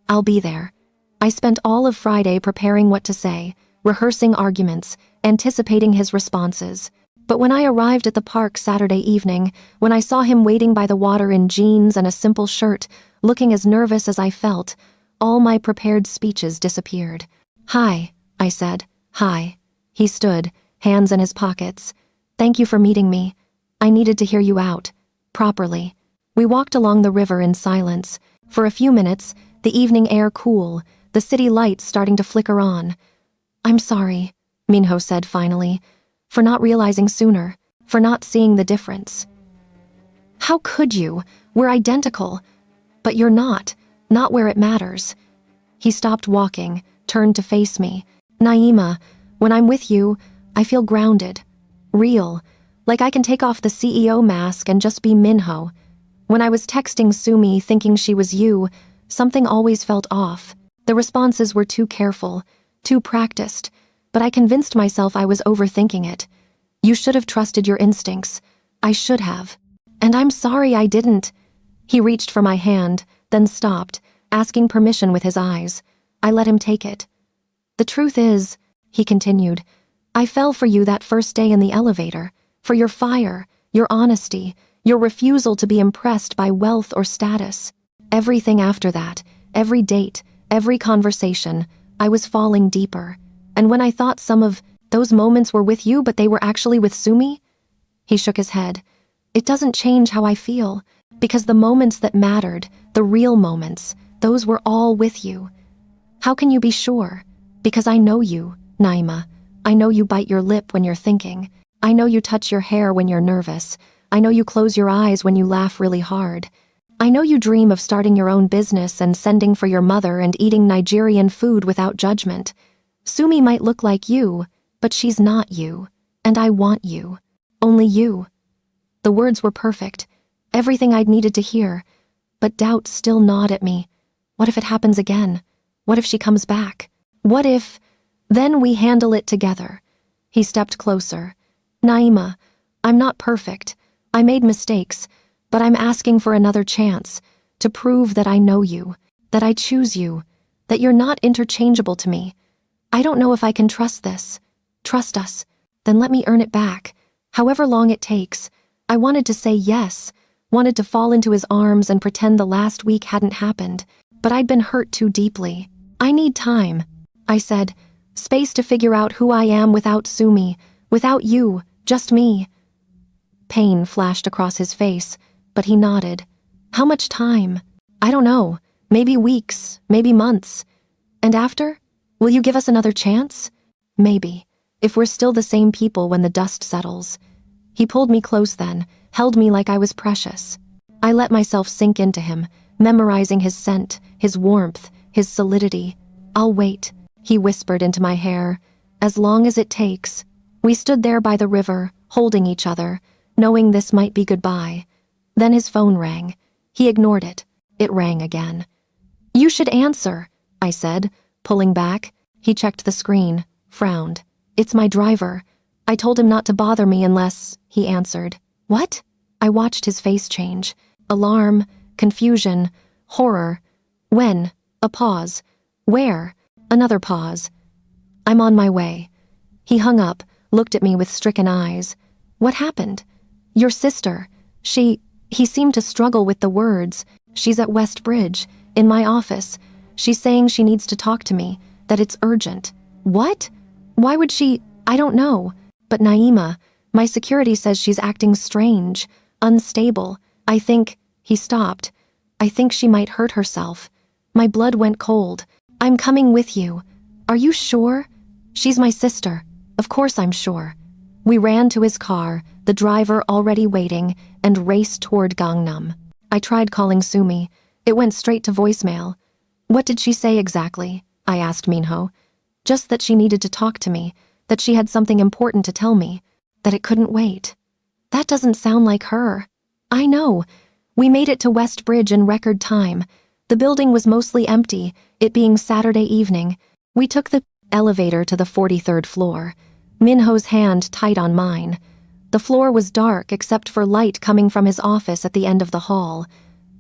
I'll be there. I spent all of Friday preparing what to say, rehearsing arguments, anticipating his responses. But when I arrived at the park Saturday evening, when I saw him waiting by the water in jeans and a simple shirt, looking as nervous as I felt, all my prepared speeches disappeared. Hi, I said. Hi. He stood, hands in his pockets. Thank you for meeting me. I needed to hear you out. Properly. We walked along the river in silence. For a few minutes, the evening air cool, the city lights starting to flicker on. I'm sorry, Minho said finally, for not realizing sooner, for not seeing the difference. How could you? We're identical. But you're not where it matters. He stopped walking, turned to face me. Naima, when I'm with you, I feel grounded. Real. Like I can take off the CEO mask and just be Minho. When I was texting Sumi thinking she was you, something always felt off. The responses were too careful, too practiced, but I convinced myself I was overthinking it. You should have trusted your instincts. I should have. And I'm sorry I didn't. He reached for my hand, then stopped, asking permission with his eyes. I let him take it. The truth is, he continued, I fell for you that first day in the elevator, for your fire, your honesty, your refusal to be impressed by wealth or status. Everything after that, every date, every conversation, I was falling deeper. And when I thought some of those moments were with you but they were actually with Sumi, he shook his head. It doesn't change how I feel, because the moments that mattered, the real moments, those were all with you. How can you be sure? Because I know you, Naima. I know you bite your lip when you're thinking. I know you touch your hair when you're nervous. I know you close your eyes when you laugh really hard. I know you dream of starting your own business and sending for your mother and eating Nigerian food without judgment. Sumi might look like you, but she's not you. And I want you. Only you. The words were perfect. Everything I'd needed to hear. But doubt still gnawed at me. What if it happens again? What if she comes back? What if... Then we handle it together. He stepped closer. Naima, I'm not perfect. I made mistakes, but I'm asking for another chance to prove that I know you, that I choose you, that you're not interchangeable to me. I don't know if I can trust this. Trust us. Then let me earn it back. However long it takes. I wanted to say yes, wanted to fall into his arms and pretend the last week hadn't happened, but I'd been hurt too deeply. I need time, I said. Space to figure out who I am without Sumi, without you, just me. Pain flashed across his face, but he nodded. How much time? I don't know. Maybe weeks, maybe months. And after? Will you give us another chance? Maybe, if we're still the same people when the dust settles. He pulled me close then, held me like I was precious. I let myself sink into him, memorizing his scent, his warmth, his solidity. I'll wait, he whispered into my hair. As long as it takes. We stood there by the river, holding each other, knowing this might be goodbye. Then his phone rang. He ignored it. It rang again. You should answer, I said, pulling back. He checked the screen, frowned. It's my driver. I told him not to bother me unless, he answered. What? I watched his face change. Alarm, confusion, horror. When? A pause. Where? Another pause. I'm on my way. He hung up, looked at me with stricken eyes. What happened? Your sister. He seemed to struggle with the words. She's at West Bridge, in my office. She's saying she needs to talk to me, that it's urgent. What? Why would she? I don't know. But Naima, my security says she's acting strange, unstable. I think, he stopped. I think she might hurt herself. My blood went cold. I'm coming with you. Are you sure? She's my sister. Of course I'm sure. We ran to his car, the driver already waiting, and raced toward Gangnam. I tried calling Sumi. It went straight to voicemail. What did she say exactly? I asked Minho. Just that she needed to talk to me, that she had something important to tell me, that it couldn't wait. That doesn't sound like her. I know. We made it to West Bridge in record time. The building was mostly empty, it being Saturday evening. We took the elevator to the 43rd floor. Minho's hand tight on mine. The floor was dark except for light coming from his office at the end of the hall.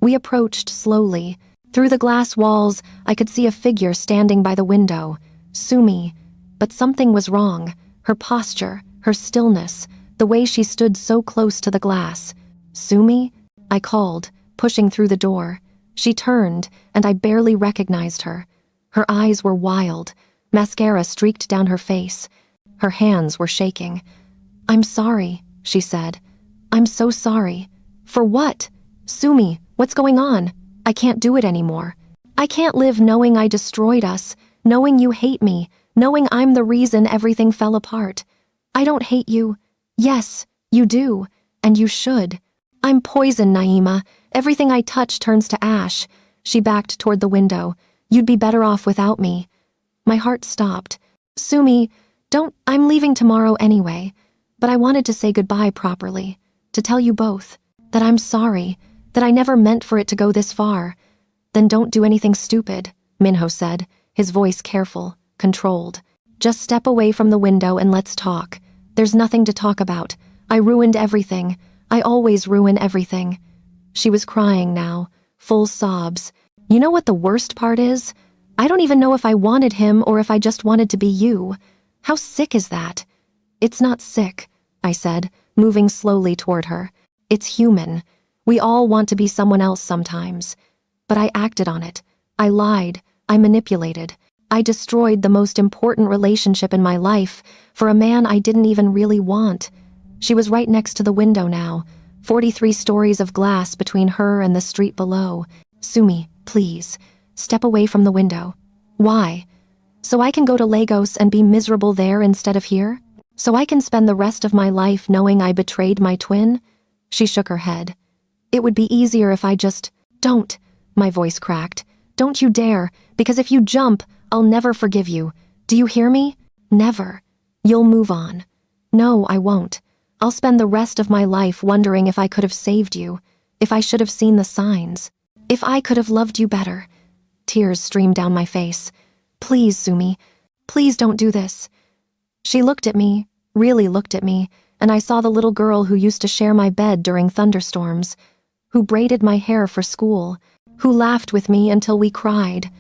We approached slowly. Through the glass walls, I could see a figure standing by the window. Sumi. But something was wrong. Her posture, her stillness, the way she stood so close to the glass. Sumi? I called, pushing through the door. She turned, and I barely recognized her. Her eyes were wild. Mascara streaked down her face. Her hands were shaking. I'm sorry, she said. I'm so sorry. For what? Sumi, what's going on? I can't do it anymore. I can't live knowing I destroyed us, knowing you hate me, knowing I'm the reason everything fell apart. I don't hate you. Yes, you do, and you should. I'm poison, Naima. Everything I touch turns to ash. She backed toward the window. You'd be better off without me. My heart stopped. Sumi, I'm leaving tomorrow anyway. But I wanted to say goodbye properly, to tell you both, that I'm sorry, that I never meant for it to go this far. Then don't do anything stupid, Minho said, his voice careful, controlled. Just step away from the window and let's talk. There's nothing to talk about. I ruined everything. I always ruin everything. She was crying now, full sobs. You know what the worst part is? I don't even know if I wanted him or if I just wanted to be you. How sick is that? It's not sick, I said, moving slowly toward her. It's human. We all want to be someone else sometimes. But I acted on it. I lied. I manipulated. I destroyed the most important relationship in my life for a man I didn't even really want. She was right next to the window now, 43 stories of glass between her and the street below. Sumi, please, step away from the window. Why? So I can go to Lagos and be miserable there instead of here? So I can spend the rest of my life knowing I betrayed my twin? She shook her head. It would be easier if I just... Don't, my voice cracked. Don't you dare, because if you jump, I'll never forgive you. Do you hear me? Never. You'll move on. No, I won't. I'll spend the rest of my life wondering if I could have saved you, if I should have seen the signs, if I could have loved you better. Tears streamed down my face. Please, Sumi, please don't do this. She looked at me, really looked at me, and I saw the little girl who used to share my bed during thunderstorms, who braided my hair for school, who laughed with me until we cried.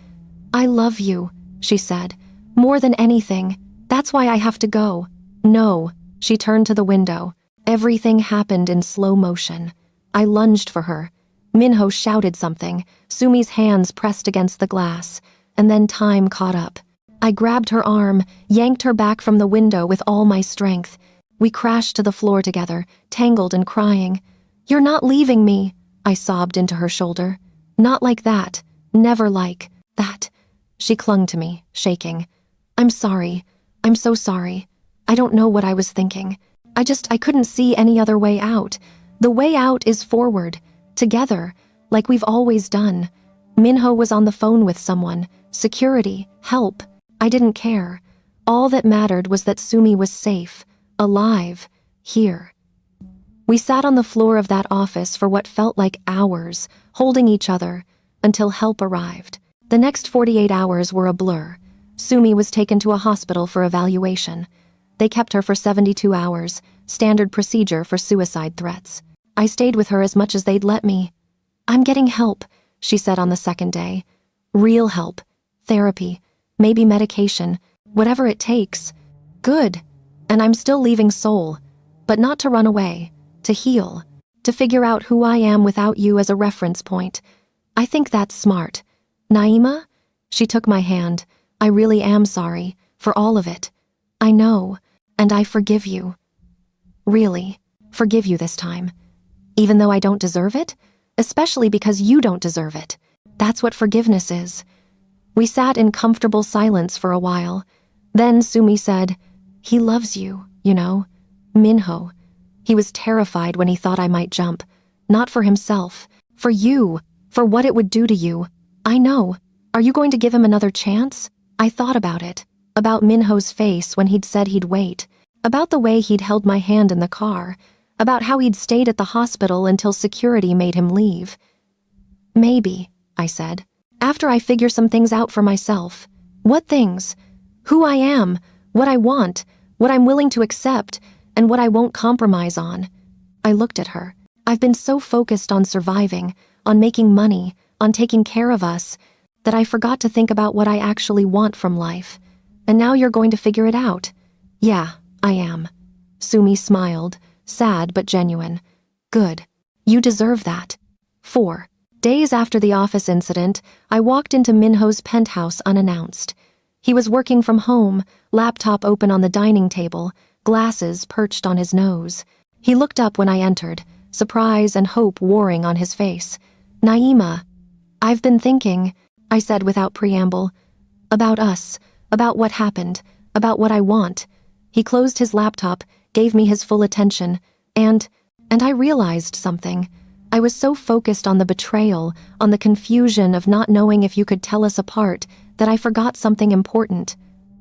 "I love you," she said, "more than anything. That's why I have to go." "No." She turned to the window. Everything happened in slow motion. I lunged for her. Minho shouted something. Sumi's hands pressed against the glass, and then time caught up. I grabbed her arm, yanked her back from the window with all my strength. We crashed to the floor together, tangled and crying. "You're not leaving me," I sobbed into her shoulder. "Not like that. Never like that." She clung to me, shaking. "I'm sorry. I'm so sorry. I don't know what I was thinking. I couldn't see any other way out. The way out is forward, together, like we've always done." Minho was on the phone with someone. Security, help. I didn't care. All that mattered was that Sumi was safe, alive, here. We sat on the floor of that office for what felt like hours, holding each other, until help arrived. The next 48 hours were a blur. Sumi was taken to a hospital for evaluation. They kept her for 72 hours, standard procedure for suicide threats. I stayed with her as much as they'd let me. "I'm getting help," she said on the second day. "Real help. Therapy. Maybe medication. Whatever it takes." Good. And I'm still leaving Seoul. But not to run away. To heal. To figure out who I am without you as a reference point. I think that's smart. "Naima?" She took my hand. "I really am sorry. For all of it. I know. And I forgive you. Really. Forgive you this time. Even though I don't deserve it? Especially because you don't deserve it. That's what forgiveness is." We sat in comfortable silence for a while. Then Sumi said, "He loves you, you know. Minho. He was terrified when he thought I might jump. Not for himself. For you. For what it would do to you. I know. Are you going to give him another chance?" I thought about it. About Minho's face when he'd said he'd wait. About the way he'd held my hand in the car. About how he'd stayed at the hospital until security made him leave. "Maybe," I said. "After I figure some things out for myself." "What things?" "Who I am, what I want, what I'm willing to accept, and what I won't compromise on." I looked at her. "I've been so focused on surviving, on making money, on taking care of us, that I forgot to think about what I actually want from life. And now you're going to figure it out." "Yeah, I am." Sumi smiled, sad but genuine. "Good. You deserve that." 4 days after the office incident, I walked into Minho's penthouse unannounced. He was working from home, laptop open on the dining table, glasses perched on his nose. He looked up when I entered, surprise and hope warring on his face. "Naima." "I've been thinking," I said without preamble. "About us, about what happened, about what I want." He closed his laptop, gave me his full attention, and I realized something. I was so focused on the betrayal, on the confusion of not knowing if you could tell us apart, that I forgot something important.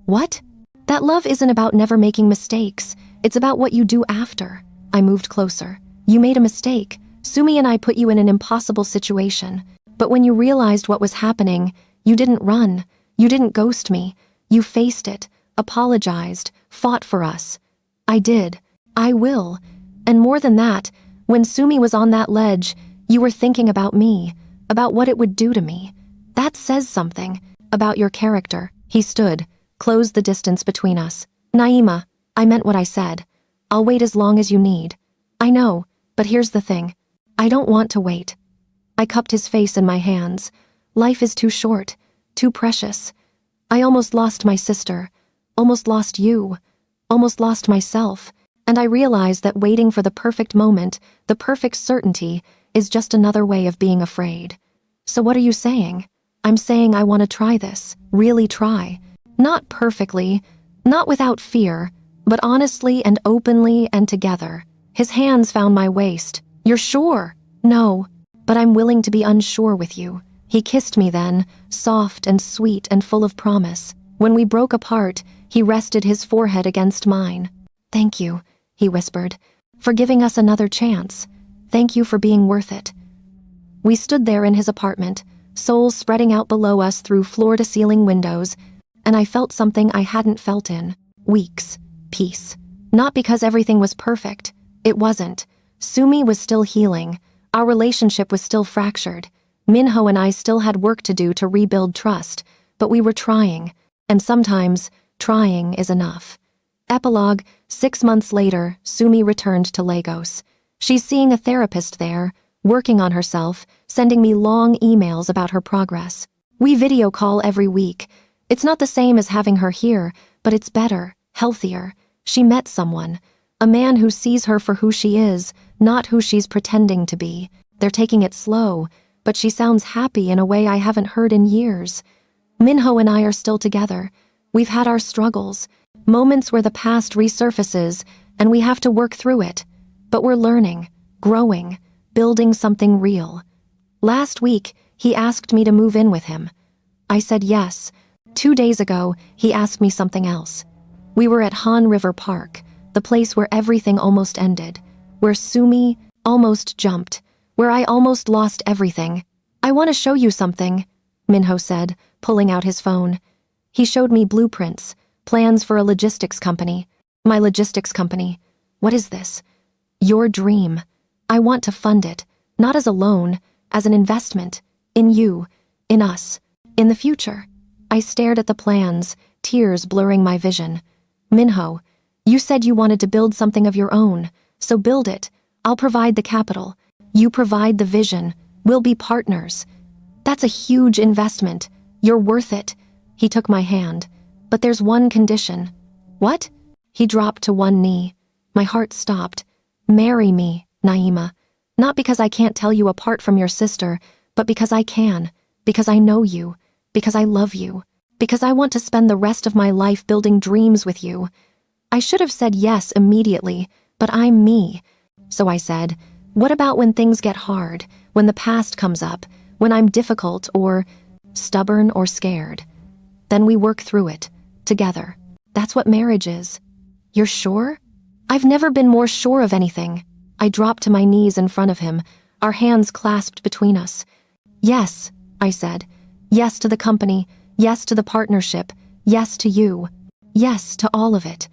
"What?" "That love isn't about never making mistakes. It's about what you do after." I moved closer. "You made a mistake. Sumi and I put you in an impossible situation. But when you realized what was happening, you didn't run. You didn't ghost me. You faced it, apologized, fought for us." "I did. I will. And more than that, when Sumi was on that ledge, you were thinking about me, about what it would do to me. That says something about your character." He stood, closed the distance between us. "Naima, I meant what I said. I'll wait as long as you need." "I know, but here's the thing. I don't want to wait." I cupped his face in my hands. Life is too short, too precious. I almost lost my sister, almost lost you, almost lost myself, and I realized that waiting for the perfect moment, the perfect certainty, is just another way of being afraid. "So what are you saying?" "I'm saying I want to try this, really try. Not perfectly, not without fear, but honestly and openly and together." His hands found my waist. "You're sure?" "No, but I'm willing to be unsure with you." He kissed me then, soft and sweet and full of promise. When we broke apart, he rested his forehead against mine. "Thank you," he whispered, "for giving us another chance. Thank you for being worth it." We stood there in his apartment, Seoul spreading out below us through floor-to-ceiling windows, and I felt something I hadn't felt in weeks. Peace. Not because everything was perfect. It wasn't. Sumi was still healing. Our relationship was still fractured. Minho and I still had work to do to rebuild trust, but we were trying, and sometimes trying is enough. Epilogue, 6 months later, Sumi returned to Lagos. She's seeing a therapist there, working on herself, sending me long emails about her progress. We video call every week. It's not the same as having her here, but it's better, healthier. She met someone, a man who sees her for who she is, not who she's pretending to be. They're taking it slow, but she sounds happy in a way I haven't heard in years. Minho and I are still together. We've had our struggles, moments where the past resurfaces, and we have to work through it. But we're learning, growing, building something real. Last week, he asked me to move in with him. I said yes. 2 days ago, he asked me something else. We were at Han River Park, the place where everything almost ended, where Sumi almost jumped, where I almost lost everything. I want to show you something, Minho said, pulling out his phone. He showed me blueprints, plans for a logistics company. My logistics company. What is this? Your dream. I want to fund it, not as a loan, as an investment, in you, in us, in the future. I stared at the plans, tears blurring my vision. Minho, you said you wanted to build something of your own, so build it. I'll provide the capital. You provide the vision. We'll be partners. That's a huge investment. You're worth it. He took my hand. But there's one condition. What? He dropped to one knee. My heart stopped. Marry me, Naima. Not because I can't tell you apart from your sister, but because I can, because I know you, because I love you, because I want to spend the rest of my life building dreams with you. I should have said yes immediately, but I'm me. So I said, what about when things get hard, when the past comes up, when I'm difficult or stubborn or scared? Then we work through it, together. That's what marriage is. You're sure? I've never been more sure of anything. I dropped to my knees in front of him, our hands clasped between us. Yes, I said. Yes to the company. Yes to the partnership. Yes to you. Yes to all of it.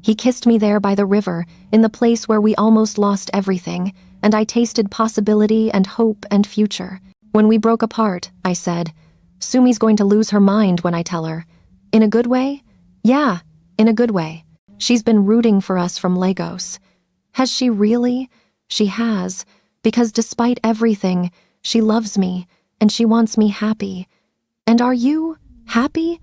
He kissed me there by the river, in the place where we almost lost everything, and I tasted possibility and hope and future. When we broke apart, I said, Sumi's going to lose her mind when I tell her. In a good way? Yeah, in a good way. She's been rooting for us from Lagos. Has she really? She has, because despite everything, she loves me, and she wants me happy. And are you happy?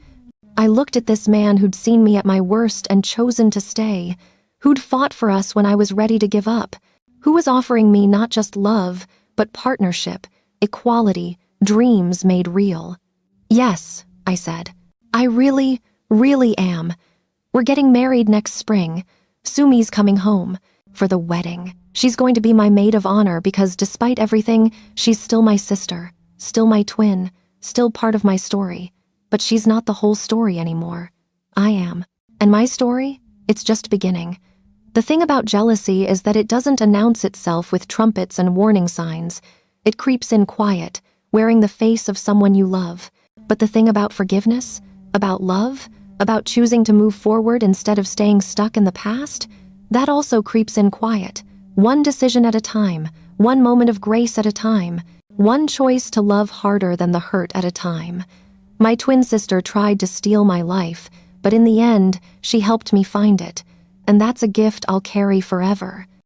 I looked at this man who'd seen me at my worst and chosen to stay, who'd fought for us when I was ready to give up, who was offering me not just love, but partnership, equality, dreams made real. Yes, I said. I really, really am. We're getting married next spring. Sumi's coming home for the wedding. She's going to be my maid of honor because despite everything, she's still my sister, still my twin, still part of my story. But she's not the whole story anymore. I am. And my story? It's just beginning. The thing about jealousy is that it doesn't announce itself with trumpets and warning signs. It creeps in quiet, wearing the face of someone you love. But the thing about forgiveness, about love, about choosing to move forward instead of staying stuck in the past, that also creeps in quiet. One decision at a time, one moment of grace at a time, one choice to love harder than the hurt at a time. My twin sister tried to steal my life, but in the end, she helped me find it. And that's a gift I'll carry forever.